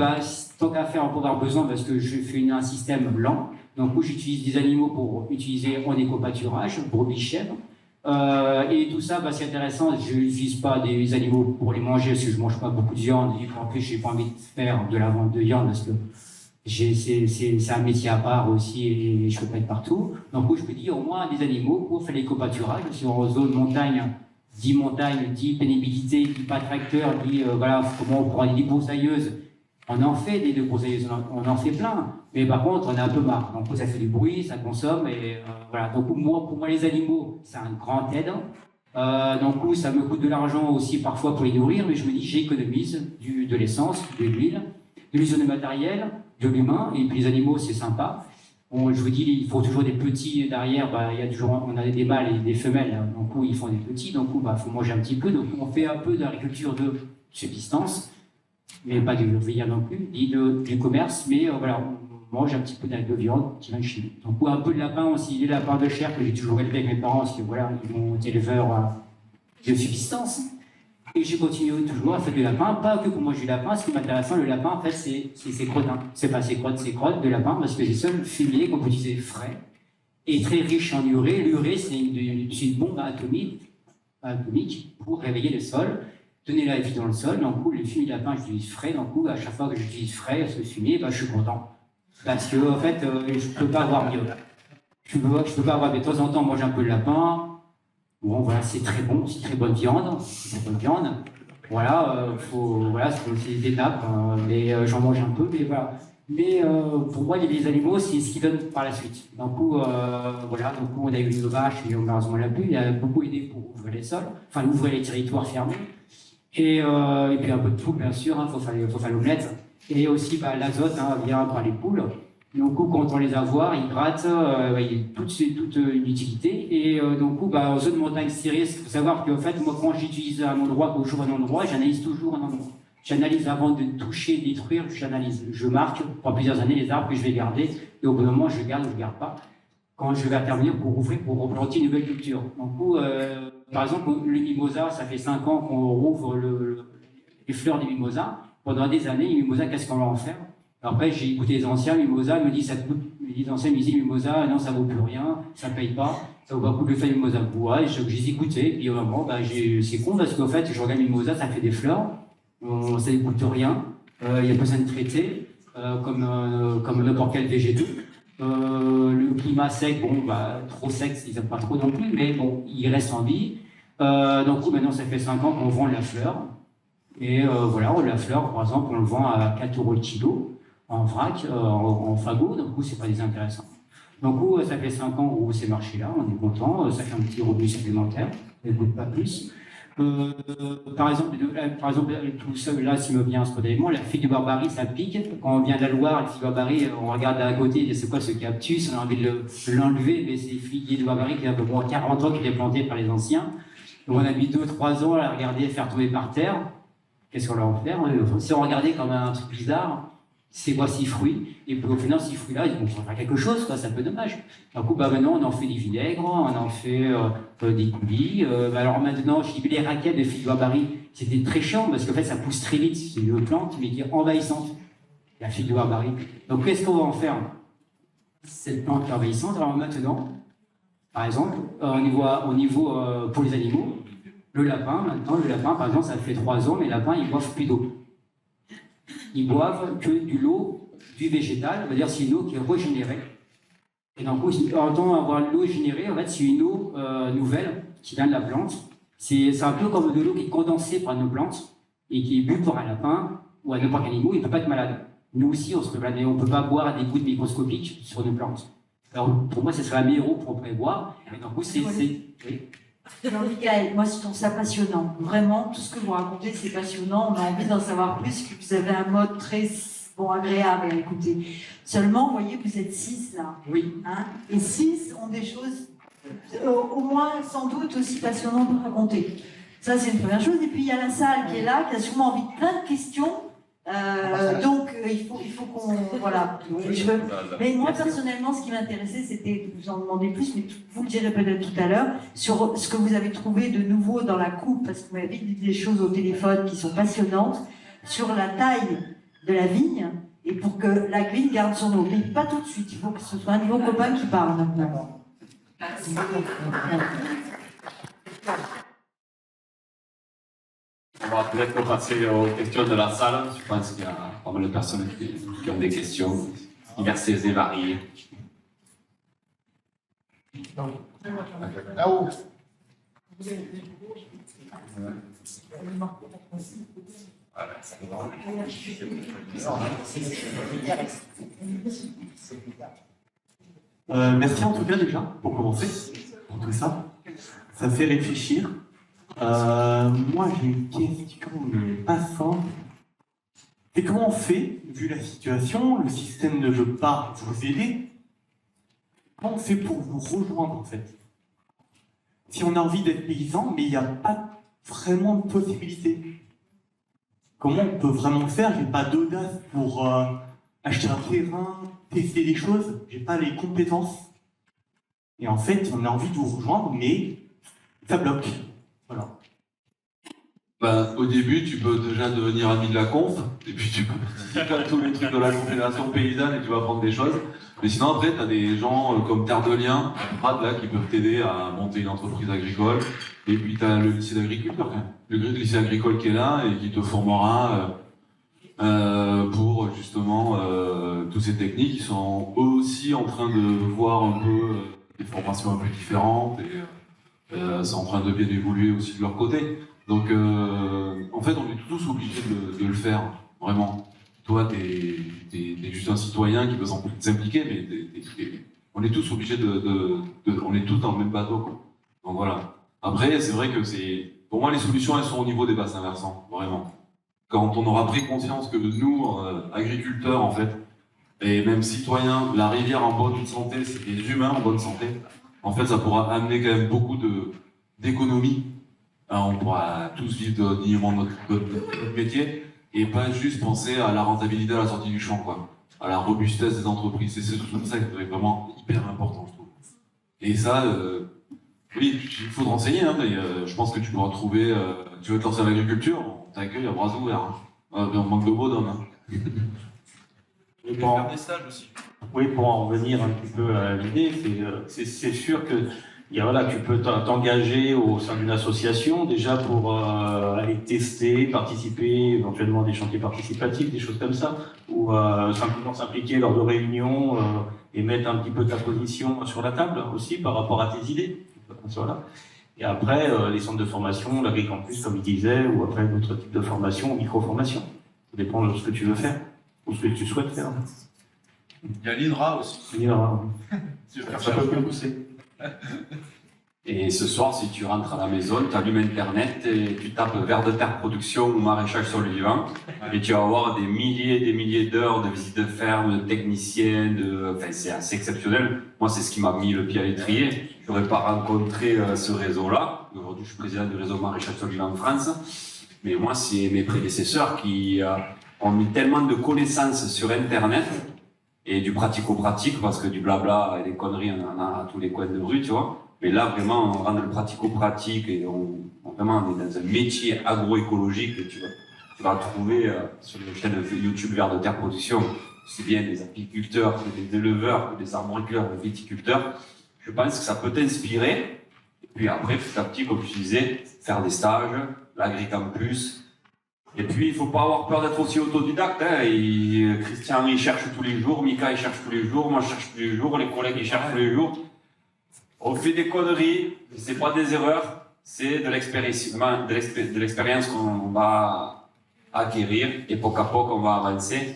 tant qu'à faire, on peut avoir besoin parce que je fais un système lent. Donc j'utilise des animaux pour utiliser en éco-pâturage, brebis, chèvres. Et tout ça, c'est intéressant. Je n'utilise pas des animaux pour les manger parce que je ne mange pas beaucoup de viande. Et en plus, je n'ai pas envie de faire de la vente de viande parce que c'est un métier à part aussi et je ne peux pas être partout. Donc je me dis au moins des animaux pour faire l'éco-pâturage. Sur en zone montagne, dit pénibilité, dit pas tracteur, dit comment on prend des broussailleuses. On en fait des broussailleuses, on en fait plein. Mais par contre, on a un peu marre. Donc ça fait du bruit, ça consomme et voilà. Donc pour moi, les animaux, c'est un grand aide. Donc ça me coûte de l'argent aussi parfois pour les nourrir, mais je me dis j'économise de l'essence, de l'huile, de l'usine de matériel, de l'humain, et puis les animaux c'est sympa. Je vous dis, il faut toujours des petits derrière, il y a toujours, on a des mâles et des femelles, donc ils font des petits, donc il faut manger un petit peu, donc on fait un peu d'agriculture de subsistance, mais pas du veillard non plus, ni du commerce, mais voilà, on mange un petit peu de viande qui vient de chez nous. Donc un peu de lapin aussi, les lapins de chair que j'ai toujours élevé avec mes parents, parce que voilà, ils ont été éleveurs de subsistance. Et j'ai continué toujours à faire du lapin, pas que pour manger du lapin. Ce qui m'intéresse, le lapin, en fait, c'est ses crottes. C'est pas ses crottes de lapin, parce que c'est le seul fumier qu'on peut utiliser frais et très riche en urée. L'urée, c'est une bombe atomique pour réveiller le sol, donner la vie dans le sol. Donc, le fumier de lapin, j'utilise frais. Donc, à chaque fois que j'utilise frais, ce fumier, je suis content. Parce que, en fait, je ne peux pas avoir mieux. Je peux pas avoir, mais de temps en temps, manger un peu de lapin. Bon, voilà, c'est très bon, c'est très bonne viande. Voilà, c'est des nappes, mais j'en mange un peu, mais voilà. Mais pour moi, les animaux, c'est ce qui donne par la suite. Donc, voilà, donc on a eu une vache, mais malheureusement, on l'a plus. Il a beaucoup aidé pour ouvrir les sols, enfin, ouvrir les territoires fermés. Et puis un peu de poules, bien sûr, faut faire l'omelette. Et aussi, l'azote vient par les poules. Donc, quand on les a voir, ils grattent, il y a toute une utilité. Et donc, en zone montagne cirée, il faut savoir qu'en fait, moi, quand j'utilise un endroit, quand j'ouvre un endroit, j'analyse toujours un endroit. J'analyse avant de toucher, détruire, j'analyse. Je marque pendant plusieurs années les arbres que je vais garder. Et au bout d'un moment, je garde ou je ne garde pas. quand je vais intervenir pour replanter une nouvelle culture. Donc, par exemple, le mimosa, ça fait 5 ans qu'on rouvre les fleurs des mimosas. Pendant des années, les mimosas, qu'est-ce qu'on va en faire? Alors après, j'ai écouté les anciens, les mimosas me disent, ça coûte, les anciens me disaient, mimosa, non, ça vaut plus rien, ça paye pas, ça vaut pas beaucoup de faire mimosa bois, et je les écoutais, et puis au moment, c'est con, parce qu'en fait, je regarde mimosa, ça fait des fleurs, ça ne coûte rien, il n'y a pas besoin de traiter, comme n'importe quel végétal. Le climat sec, bon, trop sec, ils n'aiment pas trop non plus, mais bon, il reste en vie. Donc maintenant, ça fait 5 ans qu'on vend la fleur. Et voilà, la fleur, par exemple, on le vend à 4 € le kilo, en vrac, en fagot, donc c'est pas désintéressant. Donc ça fait 5 ans où c'est marché là, on est content, ça fait un petit revenu supplémentaire, mais pas plus. Par exemple, tout ça, là, s'il me vient spontanément, la figue de Barbarie, ça pique. Quand on vient de la Loire, la figue de Barbarie, on regarde à côté, c'est quoi ce cactus? On a envie de l'enlever, mais c'est figuier de Barbarie qui a à peu près 40 ans, qui était planté par les anciens. Donc on a mis 2-3 ans à la regarder, faire tomber par terre. Qu'est-ce qu'on va en faire? Si on regardait comme un truc bizarre, c'est quoi ces fruits? Et puis au final, ces fruits-là, ils vont faire quelque chose, quoi, c'est un peu dommage. Du coup, maintenant, on en fait des vinaigres, on en fait des coulis. Alors maintenant, j'ai vu les raquettes de figue de Barbarie, c'était très chiant parce qu'en fait, ça pousse très vite. C'est une plante, mais qui est envahissante, la figue de Barbarie. Donc, qu'est-ce qu'on va en faire? Cette plante envahissante. Alors maintenant, par exemple, au niveau pour les animaux, le lapin, par exemple, ça fait 3 ans, mais les lapins, ils boivent plus d'eau. Ils boivent que de l'eau du végétal, c'est-à-dire c'est une eau qui est régénérée. Et donc, en temps avoir l'eau générée, en fait, c'est une eau nouvelle qui vient de la plante. C'est un peu comme de l'eau qui est condensée par une plante et qui est bu par un lapin ou un n'importe quel animal, il ne peut pas être malade. Nous aussi, on se peut malade, on ne peut pas boire des gouttes microscopiques sur une plante. Alors, pour moi, ce serait la meilleure eau pour boire. Et donc, c'est... Oui. Alors, Michael, moi je trouve ça passionnant. Vraiment, tout ce que vous racontez, c'est passionnant. On a envie d'en savoir plus, que vous avez un mode très agréable à écouter. Seulement, vous voyez, vous êtes 6 là. Oui. Hein, et 6 ont des choses, au moins sans doute, aussi passionnantes à raconter. Ça, c'est une première chose. Et puis, il y a la salle qui est là, qui a sûrement envie de plein de questions. Donc, il faut qu'on... Voilà. Mais moi, personnellement, ce qui m'intéressait, c'était de vous en demander plus, mais vous le direz peut-être tout à l'heure, sur ce que vous avez trouvé de nouveau dans la coupe, parce que vous m'avez dit des choses au téléphone qui sont passionnantes, sur la taille de la vigne, et pour que la vigne garde son eau. Mais pas tout de suite, il faut que ce soit un de vos copains qui parle maintenant. On va peut-être passer aux questions de la salle. Je pense qu'il y a pas mal de personnes qui ont des questions diverses et variées. Là-haut. Merci en tout cas déjà, pour commencer, pour tout ça. Ça fait réfléchir. Moi j'ai une question mais pas simple. Et comment on fait, vu la situation, le système ne veut pas vous aider, comment on fait pour vous rejoindre en fait? Si on a envie d'être paysan, mais il n'y a pas vraiment de possibilité. Comment on peut vraiment le faire? J'ai pas d'audace pour acheter un terrain, tester des choses, j'ai pas les compétences. Et en fait, on a envie de vous rejoindre, mais ça bloque. Voilà. Au début, tu peux déjà devenir ami de la conf, et puis tu peux participer à tous les trucs de la Confédération paysanne et tu vas apprendre des choses. Mais sinon, après, tu as des gens comme Terre de Liens, Prades, là, qui peuvent t'aider à monter une entreprise agricole. Et puis, tu as le lycée d'agriculture, le lycée agricole qui est là et qui te formera pour justement toutes ces techniques. Ils sont eux aussi en train de voir un peu des formations un peu différentes et c'est en train de bien évoluer aussi de leur côté. Donc, en fait, on est tous obligés de le faire, vraiment. Toi, t'es juste un citoyen qui peut s'impliquer, mais on est tous obligés on est tous dans le même bateau, quoi. Donc voilà. Après, c'est vrai que pour moi, les solutions, elles sont au niveau des bassins versants, vraiment. Quand on aura pris conscience que nous, agriculteurs, en fait, et même citoyens, la rivière en bonne santé, c'est des humains en bonne santé, en fait, ça pourra amener quand même beaucoup d'économies. On pourra tous vivre dignement notre métier et pas juste penser à la rentabilité à la sortie du champ, quoi. À la robustesse des entreprises. C'est tout ça qui est vraiment hyper important, je trouve. Et ça, oui, il faut te renseigner, hein, mais je pense que tu pourras trouver, tu veux te lancer dans l'agriculture, on t'accueille à bras ouverts. Hein. On manque de beaux d'hommes. Hein. Et pour faire des stages aussi. Oui, pour en revenir un petit peu à l'idée, c'est sûr que voilà, tu peux t'engager au sein d'une association déjà pour aller tester, participer éventuellement à des chantiers participatifs, des choses comme ça, ou simplement s'impliquer lors de réunions et mettre un petit peu ta position sur la table aussi par rapport à tes idées. Voilà. Et après, les centres de formation, l'agricampus, comme il disait, ou après d'autres types de formation, micro-formation. Ça dépend de ce que tu veux faire ou ce que tu souhaites faire. Il y a l'INRA aussi. L'INRA. Ça peut bien pousser. Et ce soir, si tu rentres à la maison, tu allumes Internet et tu tapes vers de terre production ou maraîchage sur le vivant et tu vas avoir des milliers d'heures de visites de ferme, de techniciens, enfin, c'est assez exceptionnel. Moi, c'est ce qui m'a mis le pied à l'étrier. Je n'aurais pas rencontré ce réseau-là. Aujourd'hui, je suis président du réseau maraîchage sur le vivant en France. Mais moi, c'est mes prédécesseurs qui ont mis tellement de connaissances sur Internet et du pratico-pratique, parce que du blabla et des conneries, on en a à tous les coins de rue, tu vois. Mais là, vraiment, on rend le pratico-pratique et vraiment, on est dans un métier agroécologique et tu vas trouver sur les chaînes YouTube Vers de Terre Production, aussi bien des apiculteurs que des éleveurs, que des arboriculteurs, des viticulteurs. Je pense que ça peut t'inspirer. Et puis après, petit à petit, comme tu disais, faire des stages, l'agricampus. Et puis, il ne faut pas avoir peur d'être aussi autodidacte. Hein. Christian, il cherche tous les jours, Mika, il cherche tous les jours, moi, je cherche tous les jours, les collègues, ils cherchent tous les jours. On fait des conneries, c'est pas des erreurs, c'est de l'expérience qu'on va acquérir et peu à peu on va avancer.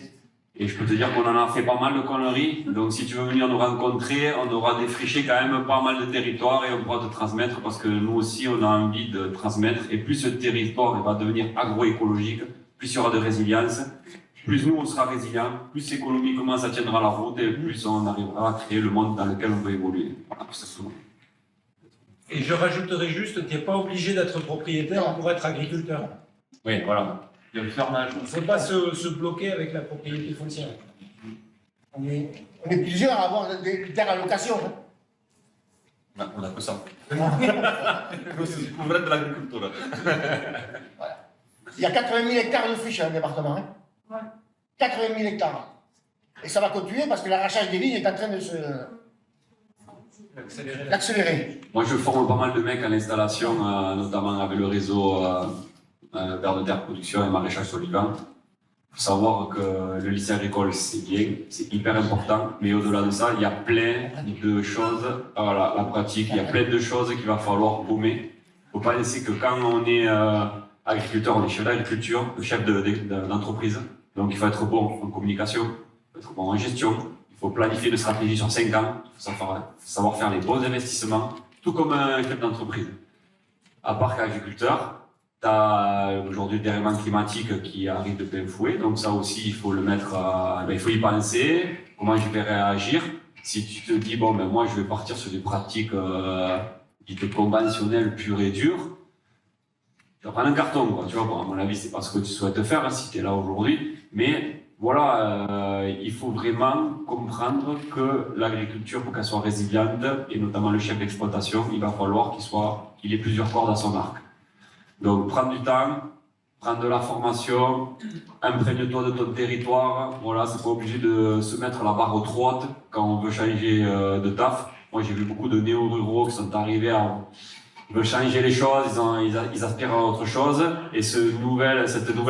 Et je peux te dire qu'on en a fait pas mal de conneries. Donc, si tu veux venir nous rencontrer, on aura défriché quand même pas mal de territoires et on pourra te transmettre parce que nous aussi, on a envie de transmettre. Et plus ce territoire va devenir agroécologique, plus il y aura de résilience, plus nous on sera résilients, plus économiquement ça tiendra la route et plus on arrivera à créer le monde dans lequel on veut évoluer. Voilà, tout simplement. Et je rajouterai juste que tu n'es pas obligé d'être propriétaire pour être agriculteur. Oui, voilà. Il y a le fermage. Il ne faut pas se bloquer avec la propriété foncière. On est plusieurs à avoir des terres à location. Hein. On a que ça. C'est vrai de l'agriculture. Voilà. Il y a 80 000 hectares de friches dans le département. Hein. Ouais. 80 000 hectares. Et ça va continuer parce que l'arrachage des vignes est en train de l'accélérer. Moi, je forme pas mal de mecs à l'installation, notamment avec le réseau Vers de Terre Production et Maraîchage Solivain. Il faut savoir que le lycée agricole, c'est bien, c'est hyper important, mais au-delà de ça, il y a plein de choses, voilà, la pratique, il y a plein de choses qu'il va falloir gommer. Il ne faut pas laisser que quand on est agriculteur, on est chef d'agriculture, le chef d'entreprise. Donc il faut être bon en communication, il faut être bon en gestion, il faut planifier une stratégie sur 5 ans, il faut savoir faire les bons investissements, tout comme un chef d'entreprise. À part qu'agriculteur, tu as aujourd'hui le dérèglement climatique qui arrive de plein fouet, donc ça aussi il faut le mettre, il faut y penser, comment je vais réagir. Si tu te dis, bon ben moi je vais partir sur des pratiques dites conventionnelles pures et dures, tu vas prendre un carton, quoi, tu vois. Bon, à mon avis, c'est pas ce que tu souhaites faire si tu es là aujourd'hui, mais voilà, il faut vraiment comprendre que l'agriculture, pour qu'elle soit résiliente, et notamment le chef d'exploitation, il va falloir qu'il ait plusieurs cordes à son arc. Donc, prendre du temps, prendre de la formation, imprègne-toi de ton territoire. Voilà, c'est pas obligé de se mettre la barre trop haute quand on veut changer de taf. Moi, j'ai vu beaucoup de néo-ruraux qui sont arrivés ils veulent changer les choses, ils aspirent à autre chose, et cette nouvelle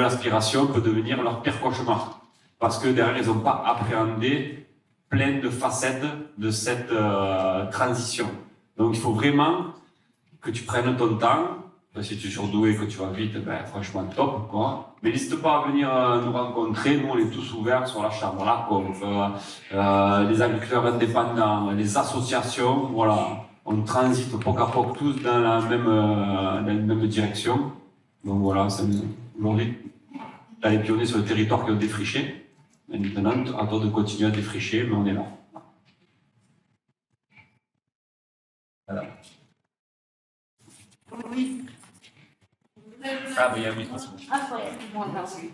aspiration peut devenir leur pire cauchemar. Parce que derrière, ils n'ont pas appréhendé plein de facettes de cette transition. Donc, il faut vraiment que tu prennes ton temps. Si tu es surdoué, que tu vas vite, ben, franchement, top, quoi. Mais n'hésite pas à venir nous rencontrer. Nous, on est tous ouverts sur la chambre, la conf, les agriculteurs indépendants, les associations, voilà. On transite poc à poc tous dans la même direction. Donc voilà, aujourd'hui, tu as les pionniers sur le territoire qui ont défriché. Et maintenant, à toi de continuer à défricher, mais on est là. Voilà. Oui. Ah, mais il y a un micro. Ah, bon, merci.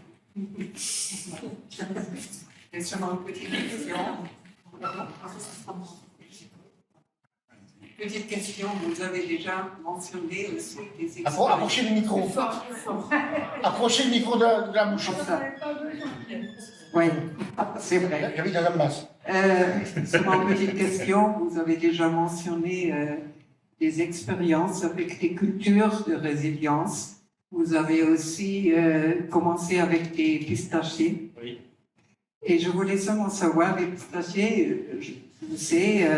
C'est seulement une petite question. Petite question, vous avez déjà mentionné aussi des Approchez le micro. Approchez le micro de la bouche. Oui, c'est vrai. J'habite à Damas. Sur ma petite question, vous avez déjà mentionné des expériences avec des cultures de résilience. Vous avez aussi commencé avec des pistachiers. Oui. Et je voulais seulement savoir, les pistachiers, je sais,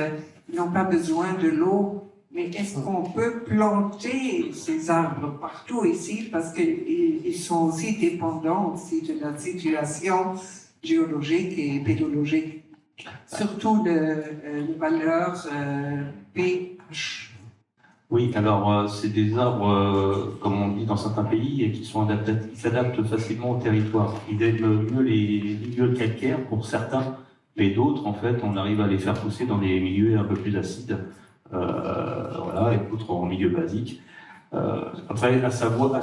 ils n'ont pas besoin de l'eau, mais est-ce qu'on peut planter ces arbres partout ici parce qu'ils sont aussi dépendants aussi de la situation géologique et pédologique, surtout de valeur pH. Oui, alors c'est des arbres, comme on dit dans certains pays, et qui sont qui s'adaptent facilement au territoire. Ils aiment mieux les milieux calcaires pour certains, mais d'autres, en fait, on arrive à les faire pousser dans des milieux un peu plus acides, voilà, et d'autres en milieu basique. Après, à savoir,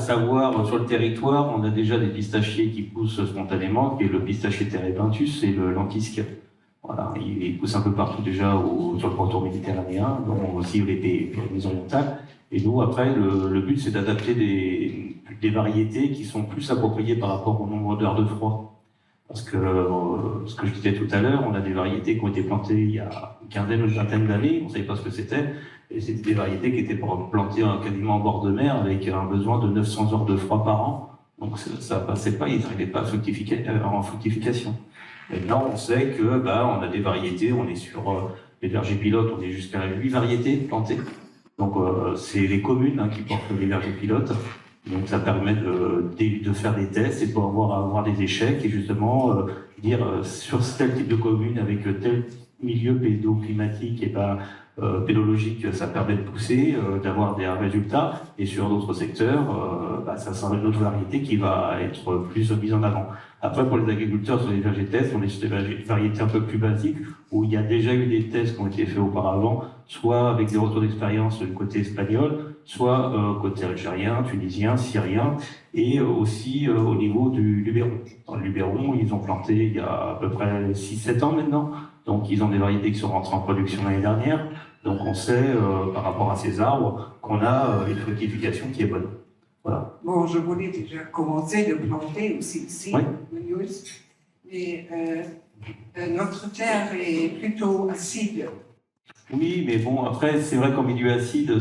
sur le territoire, on a déjà des pistachiers qui poussent spontanément, qui est le pistachier terebinthus et le lentisque. Voilà, il pousse un peu partout déjà sur le pourtour méditerranéen, dont aussi les Pyrénées orientales. Et nous, après, le but, c'est d'adapter des variétés qui sont plus appropriées par rapport au nombre d'heures de froid. Parce que, ce que je disais tout à l'heure, on a des variétés qui ont été plantées il y a une quinzaine ou une vingtaine d'années, on ne savait pas ce que c'était, et c'était des variétés qui étaient plantées quasiment en bord de mer, avec un besoin de 900 heures de froid par an. Donc ça passait pas, ils n'arrivaient pas en fructification. Maintenant, on sait que on a des variétés, on est sur les vergers pilotes, on est jusqu'à 8 variétés plantées. Donc c'est les communes qui portent les vergers pilotes. Donc ça permet de faire des tests et de pouvoir avoir des échecs et justement dire sur tel type de commune avec tel milieu pédoclimatique et pédologique, ça permet de pousser, d'avoir des résultats, et sur d'autres secteurs, ça sera une autre variété qui va être plus mise en avant. Après, pour les agriculteurs, sur les vergers tests, on est sur des variétés un peu plus basiques, où il y a déjà eu des tests qui ont été faits auparavant, soit avec des retours d'expérience du côté espagnol, soit côté algérien, tunisien, syrien, et aussi au niveau du Luberon. Dans le Luberon, ils ont planté il y a à peu près 6-7 ans maintenant, donc ils ont des variétés qui sont rentrées en production l'année dernière. Donc on sait, par rapport à ces arbres, qu'on a une fructification qui est bonne. Voilà. Bon, je voulais déjà commencer de planter aussi ici, oui. Mais notre terre est plutôt acide. Oui, mais bon, après, c'est vrai qu'en milieu acide,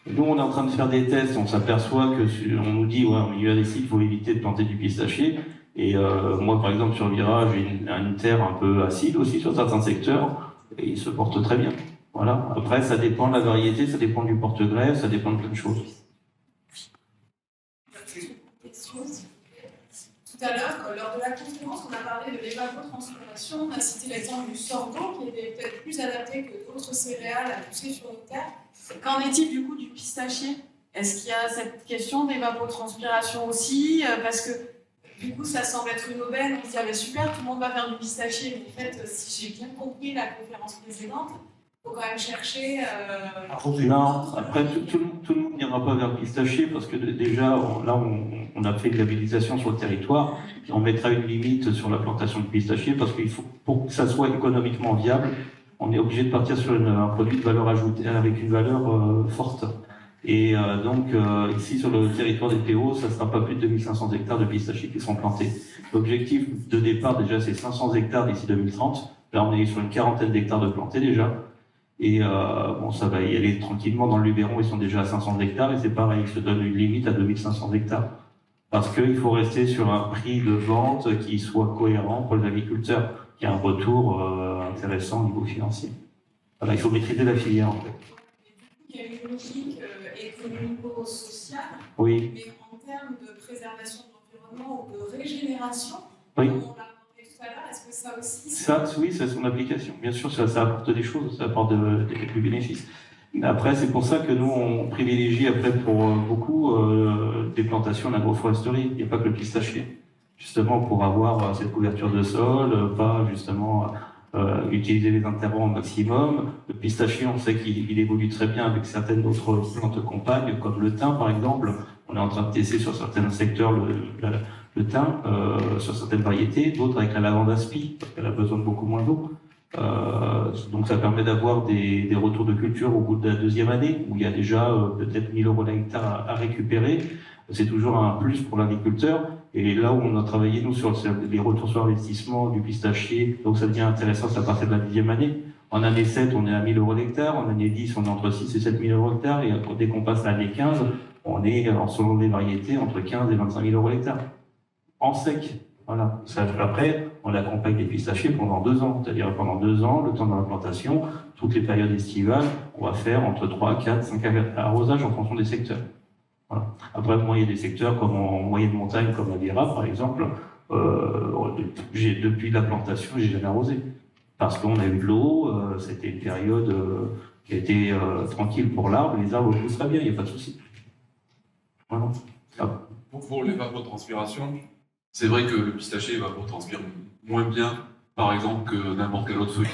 nous, on est en train de faire des tests, on s'aperçoit on nous dit, ouais, en milieu acide, il faut éviter de planter du pistachier. Et moi, par exemple, sur le virage, j'ai une terre un peu acide aussi sur certains secteurs. Et il se porte très bien. Voilà. Après, ça dépend de la variété, ça dépend du porte-greffe, ça dépend de plein de choses. Tout à l'heure, lors de la conférence, on a parlé de l'évapotranspiration, on a cité l'exemple du sorgho qui était peut-être plus adapté que d'autres céréales à pousser sur nos terres. Qu'en est-il du coup du pistachier? Est-ce qu'il y a cette question d'évapotranspiration aussi? Parce que du coup, ça semble être une aubaine. On se dit, ah ben super, tout le monde va faire du pistachier. Mais en fait, si j'ai bien compris la conférence précédente, il faut quand même chercher. Non, après, tout le monde n'ira pas vers le pistachier parce que déjà, on a fait une labellisation sur le territoire. Et on mettra une limite sur la plantation de pistachier parce qu'il faut, pour que ça soit économiquement viable, on est obligé de partir sur un produit de valeur ajoutée avec une valeur forte. Et donc, ici, sur le territoire des PO, ça ne sera pas plus de 2500 hectares de pistachiers qui seront plantés. L'objectif de départ, déjà, c'est 500 hectares d'ici 2030. Là, on est sur une quarantaine d'hectares de plantés, déjà. Et bon, ça va y aller tranquillement. Dans le Luberon, ils sont déjà à 500 hectares. Et c'est pareil, ils se donnent une limite à 2500 hectares. Parce qu'il faut rester sur un prix de vente qui soit cohérent pour les agriculteurs, qui a un retour intéressant au niveau financier. Voilà, il faut maîtriser la filière, en fait. Il y a une logique économico-sociale, oui. Mais en termes de préservation de l'environnement ou de régénération, oui. Comme on l'a demandé tout à l'heure, est-ce que ça aussi... Oui, c'est son application. Bien sûr, ça apporte des choses, ça apporte des bénéfices. Après, c'est pour ça que nous, on privilégie après pour beaucoup des plantations en agroforesterie. Il n'y a pas que le pistachier. Justement, pour avoir cette couverture de sol, pas justement... utiliser les interrants au maximum. Le pistachier, on sait qu'il évolue très bien avec certaines autres plantes compagnes, comme le thym par exemple. On est en train de tester sur certains secteurs le thym, sur certaines variétés, d'autres avec la lavande aspi, parce qu'elle a besoin de beaucoup moins d'eau. Donc ça permet d'avoir des retours de culture au bout de la deuxième année, où il y a déjà peut-être 1000 euros l'hectare à récupérer. C'est toujours un plus pour l'agriculteur. Et là où on a travaillé, nous, sur les retours sur investissement du pistachier, donc ça devient intéressant, c'est à partir de la 10e année. En année 7, on est à 1000 euros l'hectare. En année 10, on est entre 6 et 7 000 euros l'hectare. Et dès qu'on passe l'année 15, on est, selon les variétés, entre 15 et 25 000 euros l'hectare. En sec. Voilà. Après, on accompagne les pistachiers pendant 2 ans. C'est-à-dire pendant 2 ans, le temps de l'implantation, toutes les périodes estivales, on va faire entre 3, 4, 5 arrosages en fonction des secteurs. Voilà. Après, moi, il y a des secteurs comme en moyenne montagne, comme la Vira, par exemple. Depuis la plantation, j'ai jamais arrosé. Parce qu'on a eu de l'eau, c'était une période qui a été tranquille pour l'arbre, les arbres poussent très bien, il n'y a pas de souci. Voilà. Pour l'évapotranspiration, c'est vrai que le pistachier évapotranspire moins bien, par exemple, que n'importe quelle autre feuille.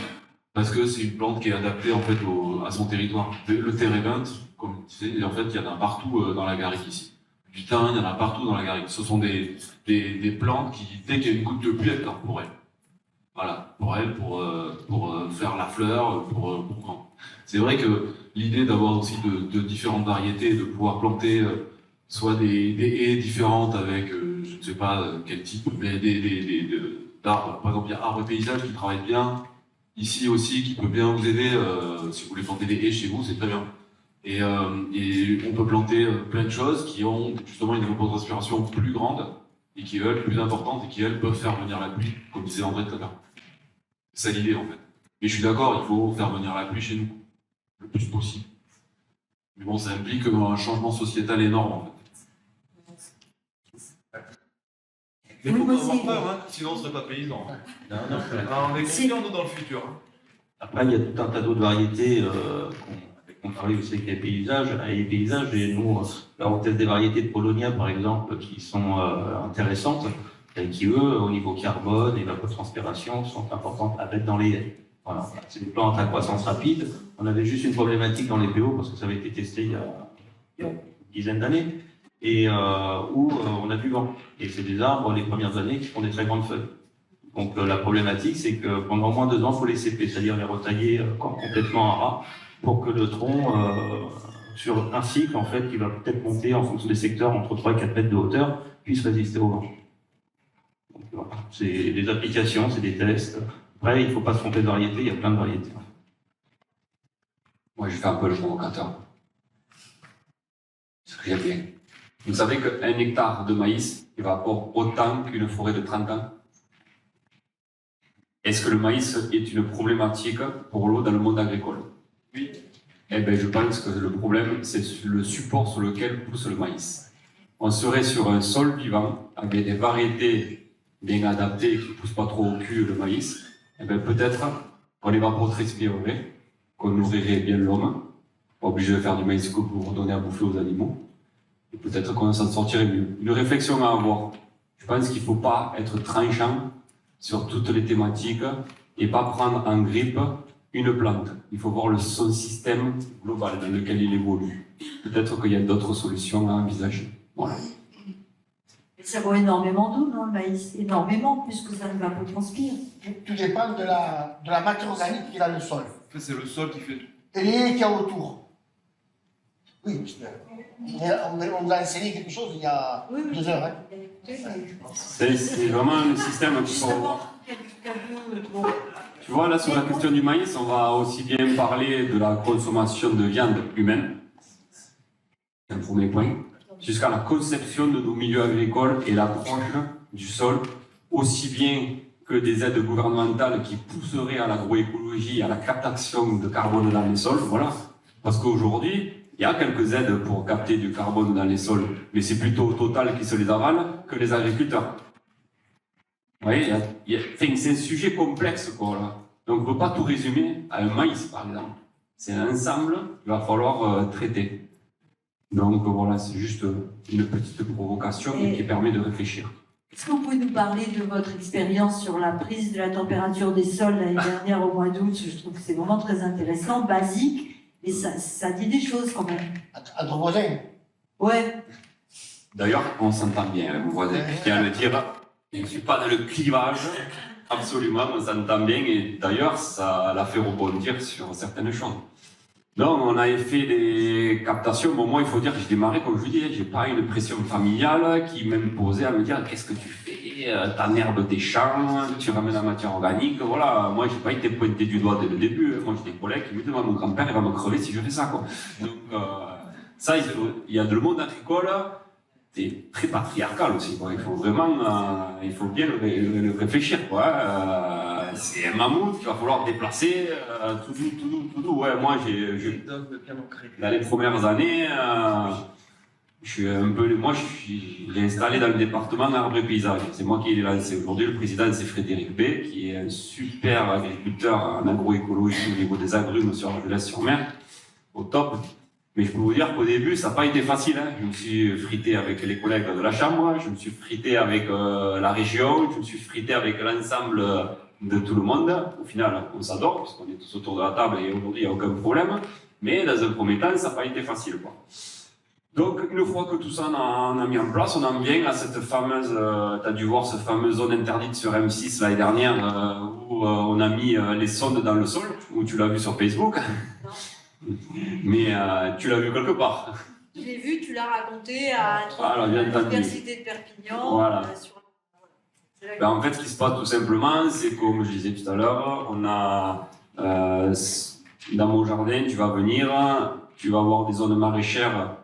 Parce que c'est une plante qui est adaptée en fait à son territoire. Le térébinthe, comme tu sais, en fait, il y en a partout dans la garrigue ici. Du thym, il y en a partout dans la garrigue. Ce sont des plantes qui, dès qu'il y a une goutte de pluie, elles pleurent pour elles. Voilà, pour elles, pour faire la fleur, pour C'est vrai que l'idée d'avoir aussi de différentes variétés, de pouvoir planter soit des haies différentes avec, je ne sais pas quel type, mais d'arbres. Par exemple, il y a Arbre et Paysage qui travaille bien. Ici aussi, qui peut bien vous aider, si vous voulez planter des haies chez vous, c'est très bien. Et on peut planter plein de choses qui ont justement une évapotranspiration plus grande et qui, elles, plus importantes et qui, elles, peuvent faire venir la pluie, comme disait André tout à l'heure. C'est ça l'idée, en fait. Mais je suis d'accord, il faut faire venir la pluie chez nous, le plus possible. Mais bon, ça implique un changement sociétal énorme, en fait. Mais il faut pas avoir peur, hein, sinon on ne serait pas paysan. On est confiants dans le futur. Après, il y a tout un tas d'autres variétés qu'on travaille aussi avec les paysages. Et nous, là, on teste des variétés de Polonia, par exemple, qui sont intéressantes et qui, eux, au niveau carbone et evapotranspiration, sont importantes à mettre dans les haies. Voilà. C'est des plantes à croissance rapide. On avait juste une problématique dans les PO parce que ça avait été testé il y a une dizaine d'années. Et où on a du vent. Et c'est des arbres, les premières années, qui font des très grandes feuilles. Donc la problématique, c'est que pendant au moins 2 ans, il faut les CP, c'est-à-dire les retailler complètement à ras, pour que le tronc, sur un cycle, en fait, qui va peut-être monter en fonction des secteurs entre 3 et 4 mètres de hauteur, puisse résister au vent. Donc voilà, c'est des applications, c'est des tests. Après, il ne faut pas se tromper de variété, il y a plein de variétés. Moi, je fais un peu le provocateur. Ce que j'aime bien. Vous savez qu'un hectare de maïs évapore autant qu'une forêt de 30 ans. Est-ce que le maïs est une problématique pour l'eau dans le monde agricole? Oui. Eh bien, je pense que le problème, c'est le support sur lequel pousse le maïs. On serait sur un sol vivant, avec des variétés bien adaptées qui ne poussent pas trop au cul le maïs. Eh bien, peut-être qu'on évapotranspirerait, qu'on nourrirait bien l'homme, pas obligé de faire du maïs que pour donner à bouffer aux animaux. Et peut-être qu'on s'en sortirait mieux. Une réflexion à avoir. Je pense qu'il ne faut pas être tranchant sur toutes les thématiques et pas prendre en grippe une plante. Il faut voir son système global dans lequel il évolue. Peut-être qu'il y a d'autres solutions à envisager. Voilà. Mais ça vaut énormément d'eau, non, le maïs? Énormément, puisque ça ne va pas transpire. Tout dépend de la matière organique qu'il a le sol. En fait, c'est le sol qui fait tout. Et les haies qu'il y a autour. Oui, on nous a enseigné quelque chose il y a 2 heures. Hein. C'est vraiment un système qu'il faut voir. Tu vois, là, sur la question du maïs, on va aussi bien parler de la consommation de viande humaine. C'est un premier point. Jusqu'à la conception de nos milieux agricoles et l'approche du sol, aussi bien que des aides gouvernementales qui pousseraient à l'agroécologie, à la captation de carbone dans les sols. Voilà. Parce qu'aujourd'hui, il y a quelques aides pour capter du carbone dans les sols, mais c'est plutôt Total qui se les avale que les agriculteurs. Vous voyez, c'est un sujet complexe, quoi, là. Donc, on ne peut pas tout résumer à un maïs, par exemple. C'est un ensemble qu'il va falloir traiter. Donc, voilà, c'est juste une petite provocation qui permet de réfléchir. Est-ce que vous pouvez nous parler de votre expérience sur la prise de la température des sols l'année dernière au mois d'août? Je trouve que c'est vraiment très intéressant, basique. Et ça dit des choses quand même. Entre voisins? Ouais. D'ailleurs, on s'entend bien, mon voisin. Je tiens à le dire, je ne suis pas dans le clivage Absolument, on s'entend bien et d'ailleurs, ça l'a fait rebondir sur certaines choses. Donc, on avait fait des captations. Bon, moi, il faut dire que j'ai démarré, comme je vous dis, j'ai pas une pression familiale qui m'imposait à me dire qu'est-ce que tu fais, t'enherbes tes champs, tu ramènes la matière organique. Voilà, moi, j'ai pas été pointé du doigt dès le début. Moi, j'ai des collègues qui me disent, mon grand-père, il va me crever si je fais ça, quoi. Donc, ça, il y a le monde agricole, c'est très patriarcal aussi, quoi. Il faut vraiment, il faut bien le réfléchir, quoi. C'est un mammouth qu'il va falloir déplacer, tout doux. Ouais, moi, dans les premières années, je suis un peu, j'ai installé dans le département arbre et paysage. C'est moi qui l'ai lancé. Aujourd'hui, le président, c'est Frédéric B, qui est un super agriculteur en agroécologie au niveau des agrumes sur Argelès-sur-Mer, au top. Mais je peux vous dire qu'au début, ça n'a pas été facile. Hein. Je me suis frité avec les collègues de la Chambre, je me suis frité avec la région, je me suis frité avec l'ensemble de tout le monde. Au final, on s'adore, parce qu'on est tous autour de la table et aujourd'hui, il n'y a aucun problème. Mais dans un premier temps, ça n'a pas été facile, quoi. Donc, une fois que tout ça, on a mis en place, on en vient à cette fameuse, tu as dû voir cette fameuse zone interdite sur M6 l'année dernière, où on a mis les sondes dans le sol, où tu l'as vu sur Facebook. Mais tu l'as vu quelque part. Je l'ai vu, tu l'as raconté à l'université de Perpignan. Voilà. Ben, en fait, ce qui se passe tout simplement, c'est comme je disais tout à l'heure, on a dans mon jardin, tu vas venir, tu vas avoir des zones maraîchères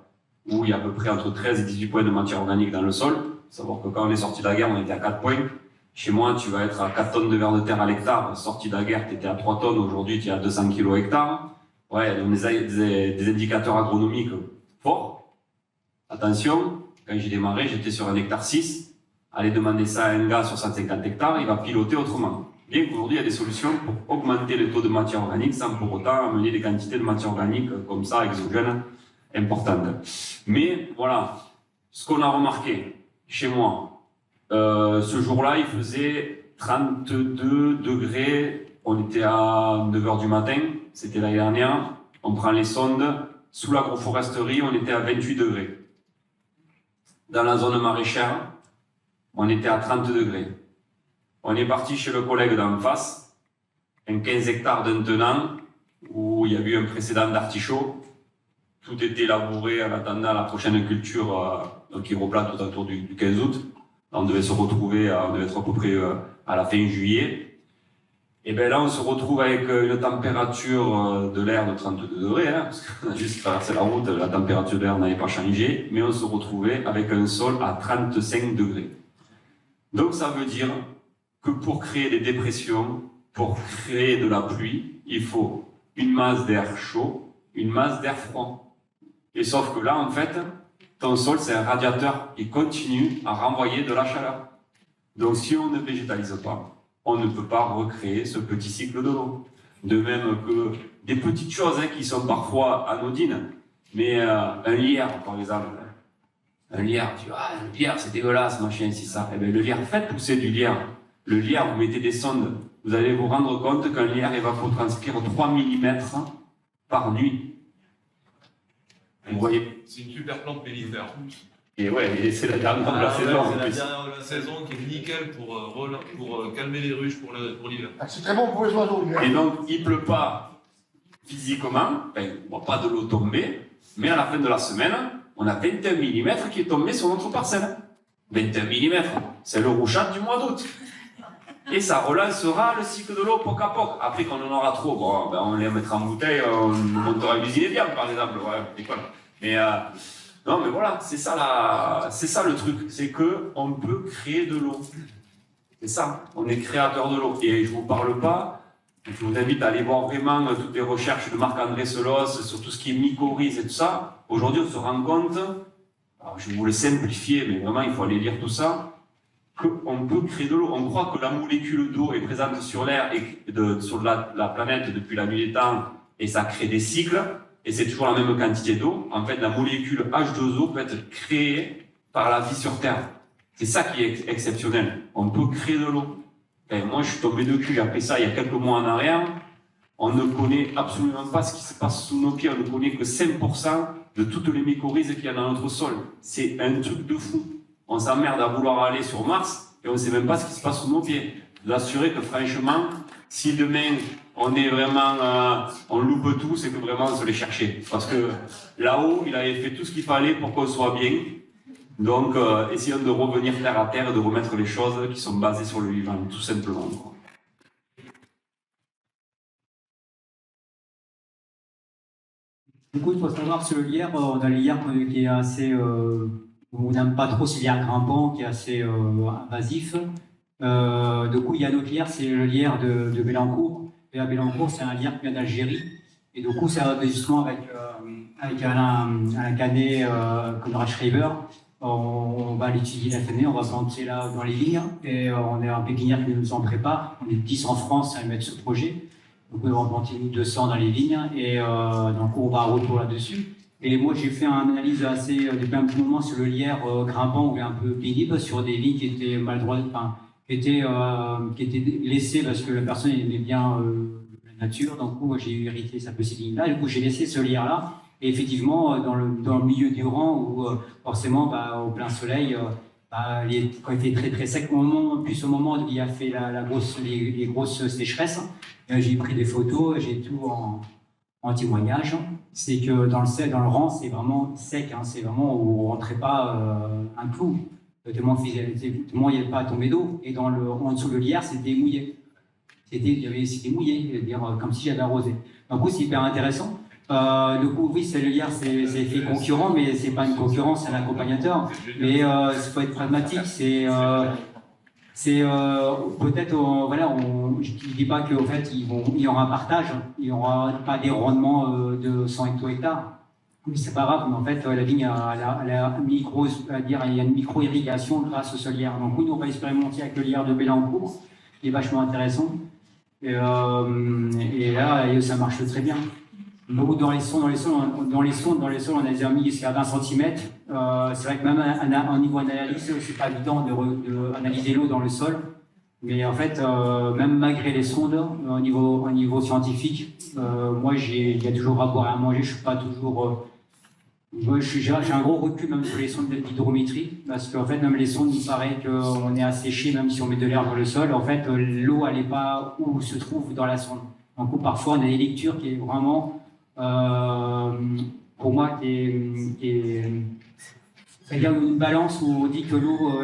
où il y a à peu près entre 13 et 18 points de matière organique dans le sol. Il faut savoir que quand on est sorti de la guerre, on était à 4 points. Chez moi, tu vas être à 4 tonnes de vers de terre à l'hectare. Sorti de la guerre, tu étais à 3 tonnes. Aujourd'hui, tu es à 200 kg hectare. Ouais, donc des indicateurs agronomiques forts. Attention, quand j'ai démarré, j'étais sur un hectare 6. Allez demander ça à un gars sur 150 hectares, il va piloter autrement. Bien qu'aujourd'hui, il y a des solutions pour augmenter le taux de matière organique sans pour autant amener des quantités de matière organique comme ça, exogènes, importantes. Mais voilà, ce qu'on a remarqué chez moi, ce jour-là, il faisait 32 degrés. On était à 9h du matin, c'était l'année dernière. On prend les sondes. Sous l'agroforesterie, on était à 28 degrés. Dans la zone maraîchère, on était à 30 degrés. On est parti chez le collègue d'en face, un 15 hectares d'un tenant, où il y a eu un précédent d'artichaut. Tout était labouré en attendant la prochaine culture qui replante tout autour du 15 août. On devait se retrouver, on devait être à peu près à la fin juillet. Et bien là, on se retrouve avec une température de l'air de 32 degrés, hein, parce qu'on a juste traversé la route, la température de l'air n'avait pas changé, mais on se retrouvait avec un sol à 35 degrés. Donc ça veut dire que pour créer des dépressions, pour créer de la pluie, il faut une masse d'air chaud, une masse d'air froid. Et sauf que là, en fait, ton sol, c'est un radiateur qui continue à renvoyer de la chaleur. Donc si on ne végétalise pas, on ne peut pas recréer ce petit cycle de l'eau. De même que des petites choses qui sont parfois anodines, mais un lierre, par exemple. Un lierre, tu vois, le lierre, c'est dégueulasse, machin, c'est ça. Eh bien, le lierre, faites pousser du lierre. Le lierre, vous mettez des sondes, vous allez vous rendre compte qu'un lierre évapotranspire 3 mm par nuit. Vous voyez? C'est une super plante mellifère. Et ouais, c'est la dernière de la saison. C'est la dernière de la saison qui est nickel pour calmer les ruches pour l'hiver. C'est très bon pour les oiseaux. Et donc, il pleut pas physiquement, bon, pas de l'eau tombée, mais à la fin de la semaine, on a 21 mm qui est tombé sur notre parcelle. 21 mm, c'est le rouchat du mois d'août. Et ça relancera le cycle de l'eau poc à poc. Après, quand on en aura trop, bon, ben, on les mettra en bouteille, on montera une usine viande, par exemple. Ouais, déconne. Mais non, mais voilà, c'est ça le truc, c'est que on peut créer de l'eau. C'est ça, on est créateur de l'eau. Et je vous parle pas, je vous invite à aller voir vraiment toutes les recherches de Marc-André Selos sur tout ce qui est mycorhize et tout ça. Aujourd'hui, on se rend compte, alors je vais vous le simplifier, mais vraiment, il faut aller lire tout ça, qu'on peut créer de l'eau. On croit que la molécule d'eau est présente sur l'air et sur la planète depuis la nuit des temps, et ça crée des cycles. Et c'est toujours la même quantité d'eau. En fait, la molécule H2O peut être créée par la vie sur Terre. C'est ça qui est exceptionnel. On peut créer de l'eau. Moi, je suis tombé de cul, j'ai appris ça il y a quelques mois en arrière. On ne connaît absolument pas ce qui se passe sous nos pieds. On ne connaît que 5% de toutes les mycorhizes qu'il y a dans notre sol. C'est un truc de fou. On s'emmerde à vouloir aller sur Mars et on ne sait même pas ce qui se passe sous nos pieds. vous assurer que franchement, si demain on est vraiment, on loupe tout, c'est que vraiment on se les cherchait. Parce que là-haut, il avait fait tout ce qu'il fallait pour qu'on soit bien. Donc, essayons de revenir terre à terre et de remettre les choses qui sont basées sur le vivant, tout simplement. Du coup, il faut savoir sur le lierre, on a le lierre qui est assez. On n'aime pas trop, c'est le lierre grimpant qui est assez invasif. Du coup, il y a un autre lierre, c'est le lierre de Bélancourt. Et à Bélancourt, c'est un lierre qui vient d'Algérie. Et du coup, ça justement avec Alain Canet, Conrad Schreiber, on va l'étudier cette année, on va planter là dans les vignes. Et on est un pépinière qui nous en prépare. On est 10 en France à mettre ce projet. Donc, on va planter 200 dans les vignes. Et donc, on va un retour là-dessus. Et moi, j'ai fait une analyse depuis un petit moment sur le lierre grimpant ou un peu pénible, sur des vignes qui étaient mal droites, qui étaient laissées parce que la personne aimait bien la nature. Donc, moi, j'ai hérité ça de ces vignes-là. Du coup, j'ai laissé ce lierre-là. Et effectivement, dans le milieu du rang, où forcément, au plein soleil, quand il fait très très sec, plus au moment où il a fait les grosses sécheresses, j'ai pris des photos, j'ai tout en témoignage. C'est que dans le rang, c'est vraiment sec, c'est vraiment où on ne rentrait pas un clou. Tellement il n'y avait pas à tomber d'eau. Et en dessous de lierre, c'était mouillé. C'était mouillé, comme si j'avais arrosé. Du coup, c'est hyper intéressant. Du coup, oui, c'est le lierre, c'est effet concurrent, mais c'est pas une concurrence, c'est un accompagnateur. Mais il faut être pragmatique. C'est peut-être, voilà, je ne dis pas qu'en fait, il y aura un partage, il n'y aura pas des rendements de 100 hectares. Mais c'est pas grave, mais en fait, la vigne il y a une micro-irrigation grâce au sol lierre. Donc, nous, on va expérimenter avec le lierre de Bélancourt, qui est vachement intéressant. Et là, ça marche très bien. Donc, dans les sondes, on a déjà mis jusqu'à 20 cm. C'est vrai que même au niveau analyse, c'est pas évident d'analyser l'eau dans le sol. Mais en fait, même malgré les sondes, au niveau scientifique, moi, il y a toujours à boire et à manger. Je suis pas toujours. J'ai un gros recul même sur les sondes d'hydrométrie, parce qu'en fait, même les sondes, il paraît qu'on est asséché, même si on met de l'air dans le sol. En fait, l'eau, elle n'est pas où se trouve dans la sonde. Donc, parfois, on a des lectures qui est vraiment. Pour moi, c'est-à-dire une balance où on dit que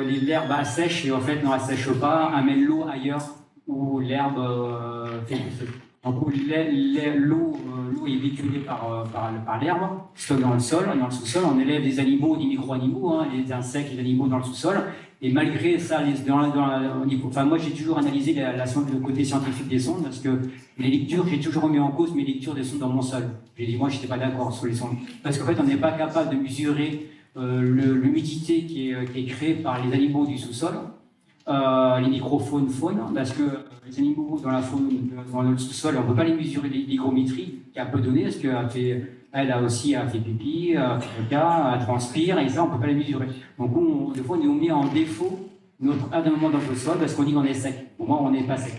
l'herbe sèche et en fait, non, elle sèche pas, amène l'eau ailleurs où l'herbe fait pousser. Donc, l'eau est véhiculée par l'herbe, stockée dans le sol, dans le sous-sol. On élève des animaux, des micro-animaux, les insectes, les animaux dans le sous-sol. Et malgré ça, moi j'ai toujours analysé le côté scientifique des sondes, parce que les lectures, j'ai toujours remis en cause mes lectures des sondes dans mon sol. J'ai dit, moi, je n'étais pas d'accord sur les sondes. Parce qu'en fait, on n'est pas capable de mesurer l'humidité qui est créée par les animaux du sous-sol, les microphones, faunes, parce que les animaux dans le sous-sol, on ne peut pas les mesurer, l'hygrométrie qui a peu donné, parce qu'elle aussi a fait pipi, a fait caca, elle transpire, et ça, on ne peut pas les mesurer. Donc, des fois, on met en défaut notre adonnement dans le sol parce qu'on dit qu'on est sec. Pour moi, on n'est pas sec.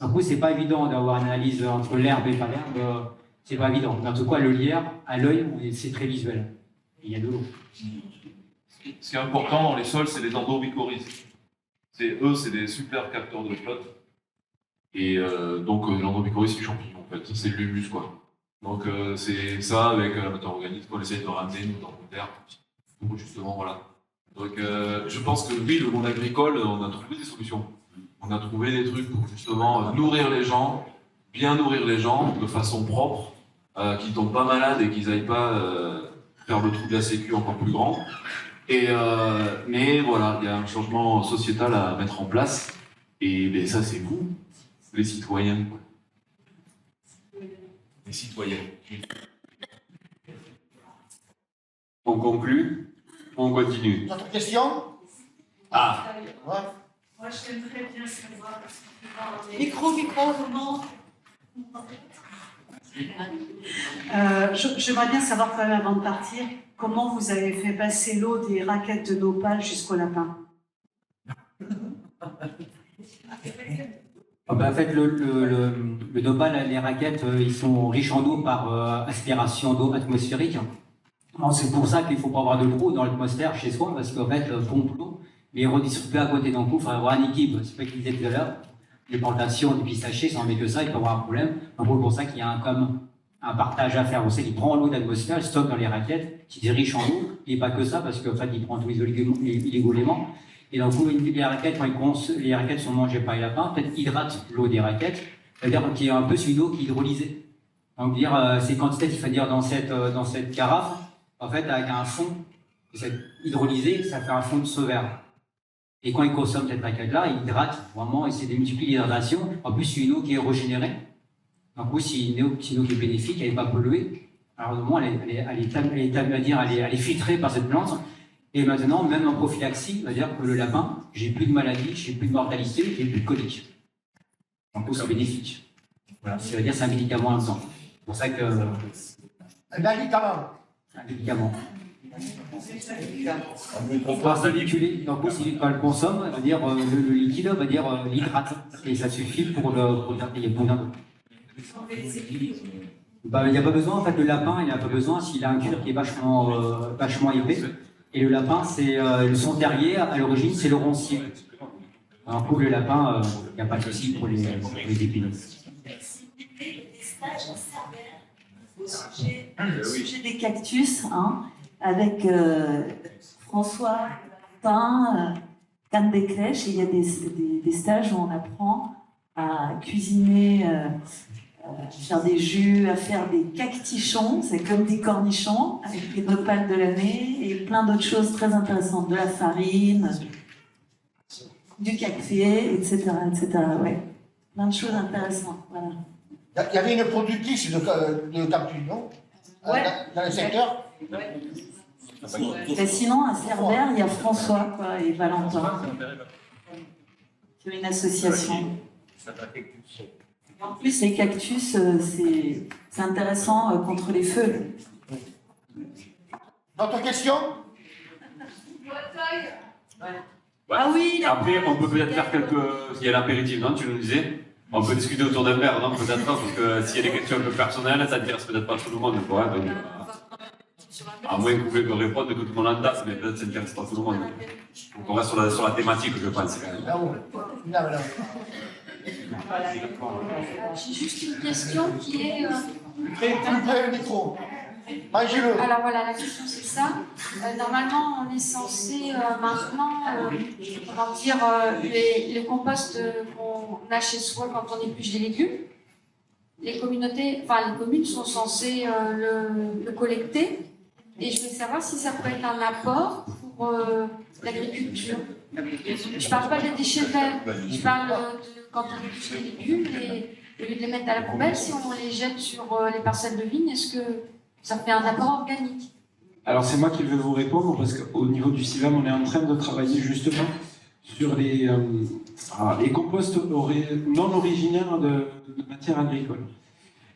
Donc, c'est pas évident d'avoir une analyse entre l'herbe et pas l'herbe. C'est pas évident. En tout cas, le lierre, à l'œil, c'est très visuel. Il y a de l'eau. Ce qui est important dans les sols, c'est les endomycorhizes. C'est des super capteurs de flotte. Et donc, l'endomycorhize, c'est les champignons, en fait. C'est de l'humus, quoi. Donc, c'est ça avec la matière organique qu'on essaie de ramener, nous, dans le terre. Donc, justement, voilà. Donc, je pense que oui, le monde agricole, on a trouvé des solutions. On a trouvé des trucs pour justement nourrir les gens, bien nourrir les gens de façon propre, qu'ils ne tombent pas malades et qu'ils n'aillent pas faire le trou de la sécu encore plus grand. Mais voilà, il y a un changement sociétal à mettre en place. Et ça, c'est vous, les citoyens. Les citoyens. On conclut, on continue. D'autres questions? Ah. Ouais. Moi, j'aimerais bien savoir. Micro, comment. J'aimerais bien savoir quand même avant de partir, comment vous avez fait passer l'eau des raquettes de Nopal jusqu'au lapin. En fait, le Nopal, les raquettes, ils sont riches en eau par aspiration d'eau atmosphérique. C'est pour ça qu'il ne faut pas avoir de l'eau dans l'atmosphère chez soi, parce qu'en fait, pompe l'eau, mais redistribuer à côté d'un coup, il faut avoir une équipe, c'est pas qu'il disait tout à l'heure. les plantations de pistachés, sans mettre que ça, il peut y avoir un problème. Donc c'est pour ça qu'il y a comme un partage à faire. On sait qu'il prend l'eau d'atmosphère, il stocke dans les raquettes, qui dirige en eau, et pas que ça, parce qu'en fait, il prend tous les éléments. Et donc, les raquettes, quand les raquettes sont mangées par les lapins, en fait, hydratent l'eau des raquettes, c'est-à-dire qu'il y a un peu sur une eau qui est hydrolysée. Donc, c'est quantitatif, c'est-à-dire dans cette carafe, en fait, avec un fond, c'est hydrolysé, ça fait un fond de sauveur. Et quand ils consomment cette raquette-là, ils hydratent vraiment, et c'est de multiplier l'hydratation. En plus, c'est une eau qui est régénérée. Donc oui, c'est une eau qui est bénéfique, elle n'est pas polluée. Alors au moins, elle est filtrée par cette plante. Et maintenant, même en prophylaxie, c'est-à-dire que le lapin, j'ai plus de maladie, j'ai plus de mortalité, j'ai plus de colique. Donc c'est bénéfique. Voilà, ça veut dire que c'est un médicament en même temps. C'est pour ça que... Un médicament. Un médicament. On va s'habituer. Donc si quand on le consomme, on va dire le liquide, on va dire l'hydrate. Et ça suffit pour il y a besoin d'eau. Il n'y a pas besoin, en fait, le lapin, il n'a pas besoin s'il a un cuir qui est vachement épais. Et le lapin, c'est son terrier, à l'origine, c'est le roncier. Alors pour le lapin, il n'y a pas de souci pour les épines. Des stages en Cerbère au sujet des cactus, hein, avec François Martin, Cannes des Crèches, et il y a des stages où on apprend à cuisiner, à faire des jus, à faire des cactichons, c'est comme des cornichons, avec les nopales de l'année, et plein d'autres choses très intéressantes, de la farine, du café, etc. Ouais. Plein de choses intéressantes, voilà. Il y avait une productrice de cactus, non? Ouais. Dans le secteur? Ouais. Et sinon, à Cerbère, il y a François quoi, et Valentin, qui ont une association. En plus, les cactus, c'est intéressant contre les feux. D'autres questions? Ah oui. Après, on peut peut-être faire il y a l'apéritif, non? Tu nous disais? On peut discuter autour d'un verre, non? Peut-être, parce que s'il y a des questions un peu personnelles, ça intéresse peut-être pas tout le monde, quoi. Donc, à moins que vous voulez me répondre, que tout le monde en tasse, mais peut-être ça n'intéresse pas tout le monde. Donc on reste sur la thématique, je pense. J'ai juste une question qui est... le micro. Mangez-le. Alors voilà, la question c'est ça. Normalement, on est censé maintenant, comment dire, les composts qu'on a chez soi quand on épluche des légumes, les communes sont censées le collecter. Et je voulais savoir si ça peut être un apport pour l'agriculture. Je ne parle pas des déchets verts, je parle de quand on épluche les légumes, au lieu de les mettre à la poubelle, si on les jette sur les parcelles de vigne, est-ce que ça fait un apport organique? Alors c'est moi qui vais vous répondre, parce qu'au niveau du CIVAM, on est en train de travailler justement sur les composts non originaires de matières agricoles.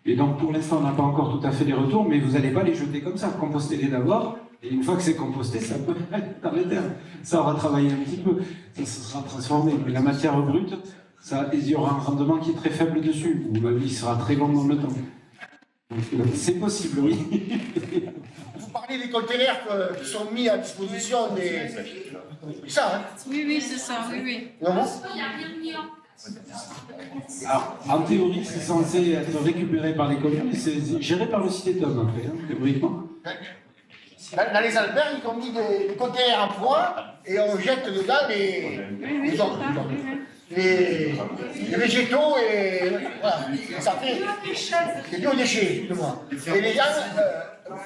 Et donc pour l'instant, on n'a pas encore tout à fait les retours, mais vous n'allez pas les jeter comme ça, compostez-les d'abord, et une fois que c'est composté, ça peut aller dans les terres. Ça aura travaillé un petit peu, ça sera transformé. Mais la matière brute, il y aura un rendement qui est très faible dessus, ou il sera très bon dans le temps. C'est possible, oui. Vous parlez des containers qui sont mis à disposition des... C'est ça, hein? Oui, c'est ça, oui. Non, bon? Alors, en théorie, c'est censé être récupéré par les communes, et c'est géré par le Citétum, après, hein, théoriquement. Dans les Alberts, ils ont mis des containers en bois et on jette dedans les végétaux et voilà. Ça fait des biodéchets, justement. Et les gens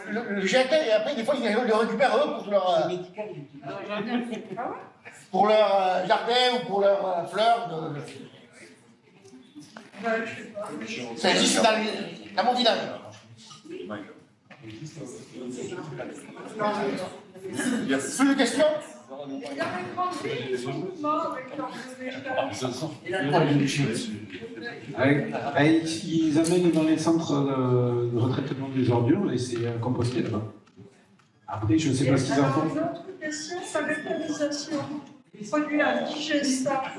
le jettent et après, des fois, ils le récupèrent eux pour leur jardin ou pour leurs fleurs. Ça existe dans mon village. Plus de questions? Ils amènent dans les centres de retraitement des ordures et c'est composté là-bas. Après, je ne sais pas ce qu'ils en font. Une autre question, la méthanisation des produits indigestables.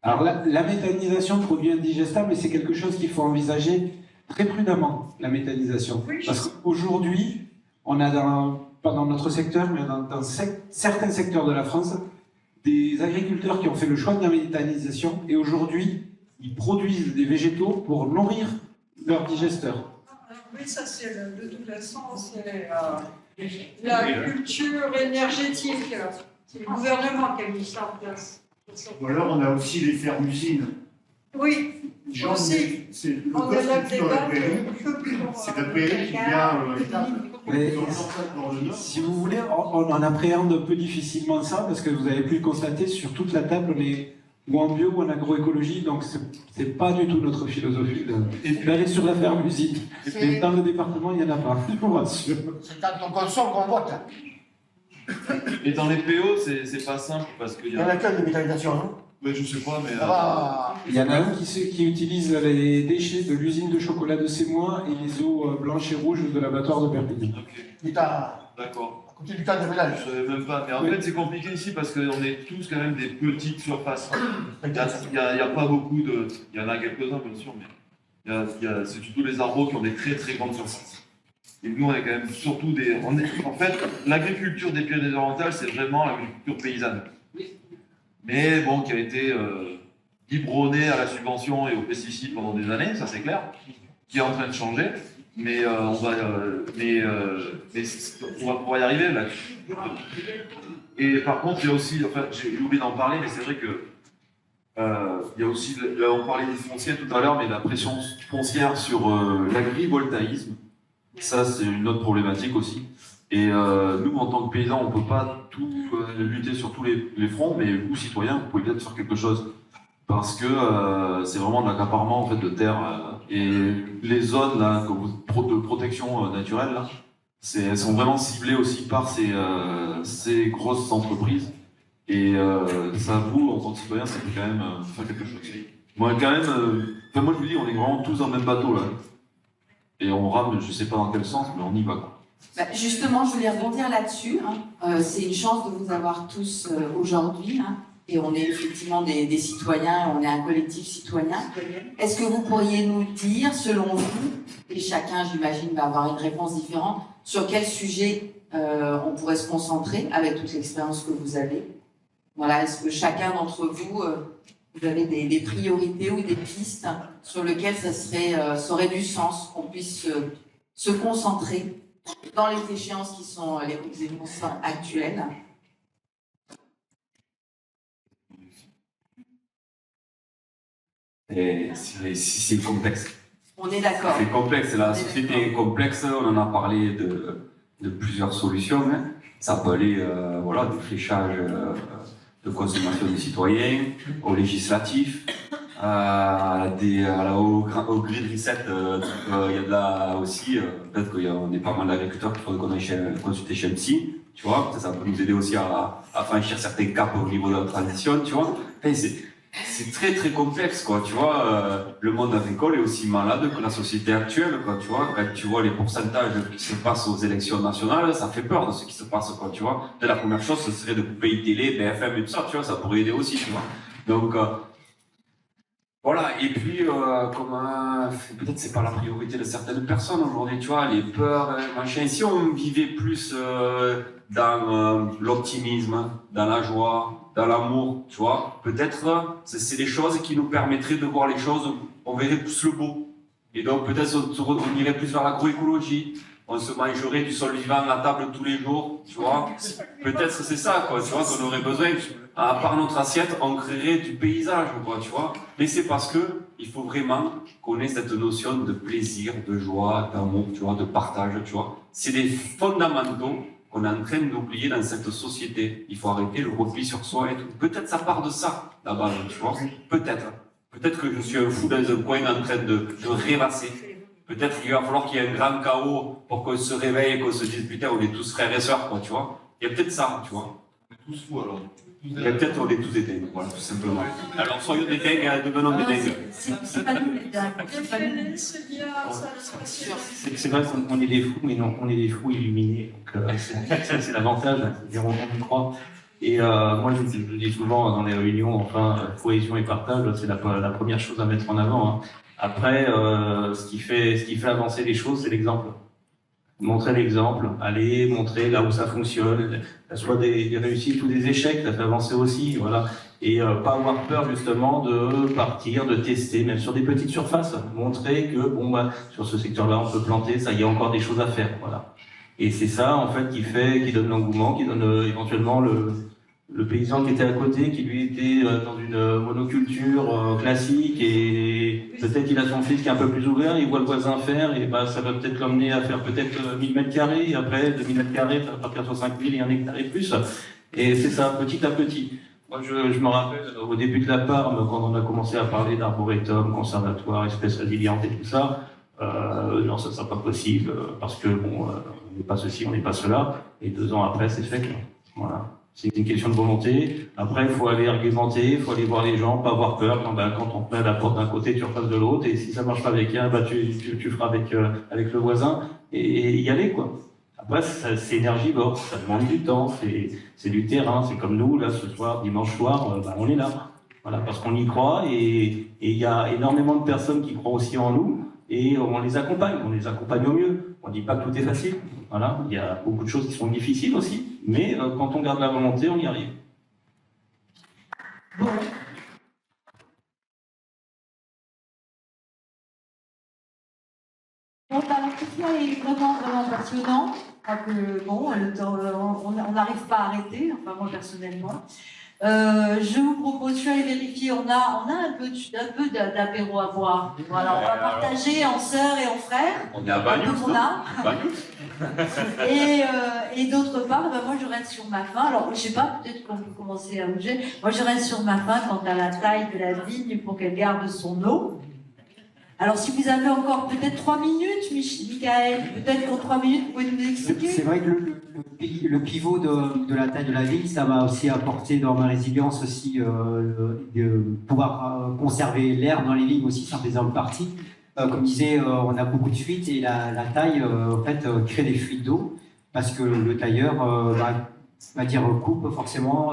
Alors la méthanisation de produits indigestables, c'est quelque chose qu'il faut envisager très prudemment, la méthanisation. Parce qu'aujourd'hui, on a pas dans notre secteur, mais dans certains secteurs de la France, des agriculteurs qui ont fait le choix de la méthanisation et aujourd'hui, ils produisent des végétaux pour nourrir leurs digesteurs. Oui, ça c'est de toute façon, c'est la culture énergétique. C'est le gouvernement qui a mis ça en place. Ou alors on a aussi les fermes-usines. Oui, aussi. C'est le On a poste la culture de la débat. prairie. C'est la prairie qui vient Mais dans le nord. si vous voulez, on en appréhende un peu difficilement ça, parce que vous avez pu le constater, sur toute la table, on est ou en bio ou en agroécologie, donc c'est pas du tout notre philosophie d'aller sur la ferme-usine. Mais dans le département, il n'y en a pas, je vous rassure. C'est quand on consomme qu'on vote. Et dans les PO, c'est pas simple parce qu'il y Il y en a qu'un de méthanisation, non? Ouais, je sais pas, mais. Ah, Il y en a un qui utilise les déchets de l'usine de chocolat de Sémois et les eaux blanches et rouges de l'abattoir de Perpignan. il est à D'accord. côté du cadre de ménage. Je savais même pas. Mais en fait, c'est compliqué ici parce qu'on est tous quand même des petites surfaces. Il y a pas beaucoup de. Il y en a quelques-uns, bien sûr, mais c'est surtout les arbres qui ont des très très grandes surfaces. Et nous, on est quand même surtout des. En fait, l'agriculture des Pyrénées-Orientales, c'est vraiment l'agriculture paysanne. Mais bon, qui a été biberonnée à la subvention et aux pesticides pendant des années, ça c'est clair, qui est en train de changer. Mais on va pouvoir y arriver là. Et par contre, il y a aussi, enfin, j'ai oublié d'en parler, mais c'est vrai que il y a aussi, là, on parlait du foncier tout à l'heure, mais la pression foncière sur l'agrivoltaïsme, ça c'est une autre problématique aussi. Et nous, en tant que paysans, on ne peut pas tout lutter sur tous les fronts, mais vous, citoyens, vous pouvez peut-être faire quelque chose. Parce que c'est vraiment de l'accaparement en fait, de terre. Et les zones là, de protection naturelle, là, elles sont vraiment ciblées aussi par ces grosses entreprises. Et ça, vous, en tant que citoyen, ça peut quand même faire quelque chose. Moi, quand même, moi je vous dis, on est vraiment tous dans le même bateau là. Et on rame, je sais pas dans quel sens, mais on y va quoi. Bah, justement, je voulais rebondir là-dessus. Hein. C'est une chance de vous avoir tous aujourd'hui. Hein. Et on est effectivement des citoyens, on est un collectif citoyen. Est-ce que vous pourriez nous dire, selon vous, et chacun, j'imagine, va avoir une réponse différente, sur quel sujet on pourrait se concentrer avec toute l'expérience que vous avez? Voilà, est-ce que chacun d'entre vous, vous avez des priorités ou des pistes sur lesquelles ça aurait du sens qu'on puisse se concentrer dans les échéances qui sont les échéances actuelles? C'est complexe. On est d'accord. C'est complexe, la société est complexe, on en a parlé de plusieurs solutions. Hein. Ça peut aller voilà, du fléchage de consommation des citoyens, au législatif, au grid reset. Il y a de là aussi, peut-être qu'on est pas mal d'agriculteurs qu'il faudrait qu'on aille consulter chez un psy, tu vois, ça peut nous aider aussi à franchir certains caps au niveau de la transition, tu vois. Enfin, c'est très très complexe, quoi, tu vois. Le monde agricole est aussi malade que la société actuelle, quoi, tu vois. Quand tu vois les pourcentages qui se passent aux élections nationales, ça fait peur de ce qui se passe, quoi, tu vois. Et la première chose, ce serait de couper télé, BFM et tout ça, tu vois, ça pourrait aider aussi, tu vois. Donc, voilà, et puis, peut-être c'est pas la priorité de certaines personnes aujourd'hui, tu vois, les peurs, machin. Si on vivait plus dans l'optimisme, dans la joie, dans l'amour, tu vois, peut-être c'est des choses qui nous permettraient de voir les choses, on verrait plus le beau. Et donc peut-être on irait plus vers l'agroécologie, on se mangerait du sol vivant à la table tous les jours, tu vois. Peut-être c'est ça, quoi, tu vois, qu'on aurait besoin. À part notre assiette, on créerait du paysage, quoi, tu vois. Mais c'est parce que il faut vraiment qu'on ait cette notion de plaisir, de joie, d'amour, tu vois, de partage, tu vois. C'est des fondamentaux qu'on est en train d'oublier dans cette société. Il faut arrêter le repli sur soi et tout. Peut-être ça part de ça, là-bas, tu vois. Peut-être. Peut-être que je suis un fou dans un coin en train de rêvasser. Peut-être qu'il va falloir qu'il y ait un grand chaos pour qu'on se réveille et qu'on se dise, putain, on est tous frères et sœurs, quoi, tu vois. Il y a peut-être ça, tu vois. On est tous fous, alors. Il y a peut-être on est tous des dingues, voilà, tout simplement. Alors soyons des dingues, devenons des dingues. C'est pas nous les dingues. C'est bien, ça se passe. C'est vrai qu'on est des fous, mais non, on est des fous illuminés. Donc, c'est l'avantage, c'est-à-dire on y croit. Et moi, je dis souvent dans les réunions, enfin, cohésion et partage, c'est la première chose à mettre en avant. Hein. Après, ce qui fait avancer les choses, c'est l'exemple. Montrer l'exemple, aller montrer là où ça fonctionne, soit des réussites ou des échecs, ça fait avancer aussi, voilà. Et pas avoir peur justement de partir, de tester, même sur des petites surfaces, montrer que bon bah sur ce secteur-là on peut planter, ça y a encore des choses à faire, voilà. Et c'est ça en fait qui donne l'engouement, qui donne éventuellement le paysan qui était à côté, qui lui était dans une monoculture classique, et peut-être il a son fils qui est un peu plus ouvert, il voit le voisin faire, et bah, ça va peut-être l'emmener à faire peut-être 1000 m², et après 2000 m², ça va partir sur 5000 et 1 hectare et plus. Et c'est ça, petit à petit. Moi, je me rappelle, au début de la Parme, quand on a commencé à parler d'arboretum, conservatoire, espèces résilientes et tout ça, non, ça ne sera pas possible, parce que bon, on n'est pas ceci, on n'est pas cela, et 2 ans après, c'est fait. Voilà. C'est une question de volonté. Après, il faut aller argumenter, il faut aller voir les gens, pas avoir peur. Quand on te met à la porte d'un côté, tu repasses de l'autre. Et si ça marche pas avec un, bah, tu feras avec le voisin et y aller, quoi. Après, c'est énergivore, ça demande du temps, c'est du terrain. C'est comme nous, là, ce soir, dimanche soir, bah, on est là. Voilà, parce qu'on y croit et il y a énormément de personnes qui croient aussi en nous et on les accompagne au mieux. On dit pas que tout est facile. Voilà, il y a beaucoup de choses qui sont difficiles aussi, mais quand on garde la volonté, on y arrive. Bon. Bon, alors tout ça est vraiment, vraiment passionnant. Je crois que, bon, le temps, on n'arrive pas à arrêter, enfin moi personnellement. Je vous propose, je suis allée vérifier, on a un peu d'apéro à boire. Voilà, on va partager en sœurs et en frères. On est à Bagnous, Et d'autre part, ben moi je reste sur ma faim. Alors je sais pas, peut-être qu'on peut commencer à bouger. Moi je reste sur ma faim quant à la taille de la vigne pour qu'elle garde son eau. Alors si vous avez encore peut-être 3 minutes, Michael, peut-être qu'en 3 minutes vous pouvez nous expliquer. C'est vrai que le pivot de la taille de la vigne, ça m'a aussi apporté dans ma résilience aussi de pouvoir conserver l'air dans les vignes aussi, ça en faisait partie. Comme disait, on a beaucoup de fuites et la taille en fait crée des fuites d'eau parce que le tailleur va dire coupe forcément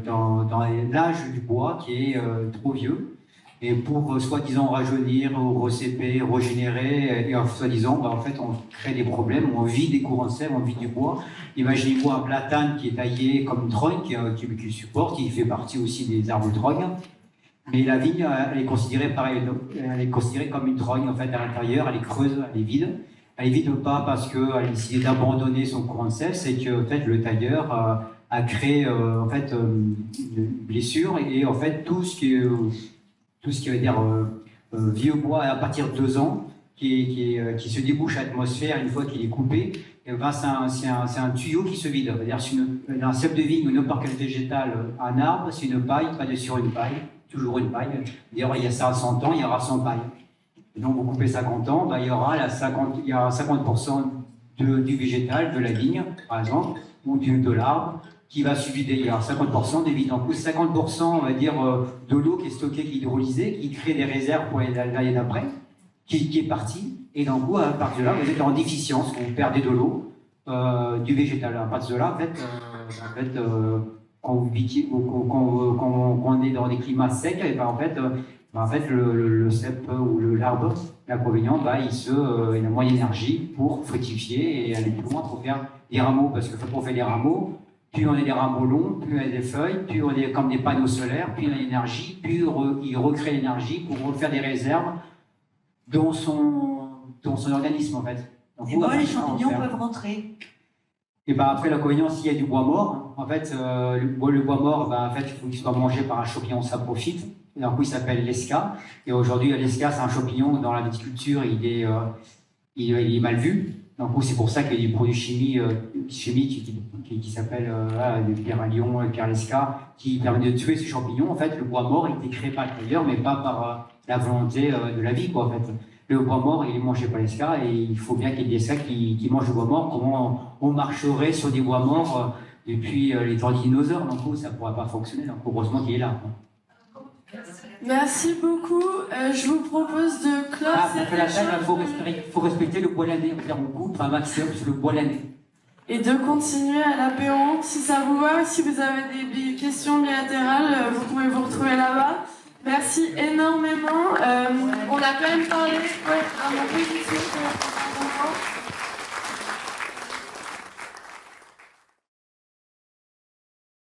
dans l'âge du bois qui est trop vieux. Et pour soi-disant rajeunir, recéper, régénérer, et soi-disant, en fait, on crée des problèmes, on vide des courants de sève, on vide du bois. Imaginez-vous un platane qui est taillé comme une trogne, qui supporte, qui fait partie aussi des arbres de trogne. Mais la vigne, elle est considérée pareil, elle est considérée comme une trogne, en fait, à l'intérieur, elle est creuse, elle est vide. Elle est vide pas parce qu'elle a décidé d'abandonner son courant de sève, c'est que, en fait, le tailleur a créé, en fait, une blessure, et en fait, tout ce qui veut dire vieux bois à partir de 2 ans, qui se débouche à l'atmosphère une fois qu'il est coupé, et ben c'est un tuyau qui se vide. C'est-à-dire un cep de vigne ou n'importe quel végétal, un arbre, c'est une paille, pas de sur une paille, toujours une paille. D'ailleurs, il y a ça à 100 ans, il y aura 100 pailles. Et donc vous coupez 50 ans, ben, il y aura 50% du végétal, de la vigne, par exemple, ou de l'arbre, qui va se vider. Il y a 50% des vides. En plus, 50%, on va dire, de l'eau qui est stockée, qui est hydrolysée, qui crée des réserves pour l'année d'après, qui est partie. Et d'un coup, à partir de là, vous êtes en déficience, vous perdez de l'eau, du végétal. À partir de là, quand on est dans des climats secs, et ben, en fait, le cep ou l'arbre, l'inconvénient, il a moins d'énergie pour fructifier et aller plus loin pour faire des rameaux. Parce que quand on fait des rameaux, plus on a des rameaux longs, plus on a des feuilles, plus on est comme des panneaux solaires, plus on a l'énergie, plus il recrée l'énergie pour refaire des réserves dans son organisme en fait. Donc, et moi, les champignons peuvent rentrer. Et ben après l'inconvénient, s'il y a du bois mort, en fait, le bois mort, en fait, il faut qu'il soit mangé par un champignon saprophyte. Et d'un coup, il s'appelle l'esca. Et aujourd'hui, l'esca, c'est un champignon dans la viticulture, il est mal vu. Donc c'est pour ça qu'il y a des produits chimiques qui s'appellent le Pyralion, le Pyrlesca, qui permettent de tuer ces champignons. En fait, le bois mort, il était créé par le tailleur, mais pas par la volonté de la vie, quoi, en fait. Le bois mort, il est mangé par l'esca, et il faut bien qu'il y ait des escas qui mangent le bois mort. Comment on marcherait sur des bois morts depuis les temps des dinosaures? Donc ça ne pourrait pas fonctionner. Donc heureusement qu'il est là, quoi. Merci beaucoup. Je vous propose de clore cette échange. Il faut respecter le bois l'année. On coupe un maximum sur le bois l'année. Et de continuer à l'apéro. Si ça vous va, si vous avez des questions bilatérales, vous pouvez vous retrouver là-bas. Merci énormément. On a quand même parlé à mon position.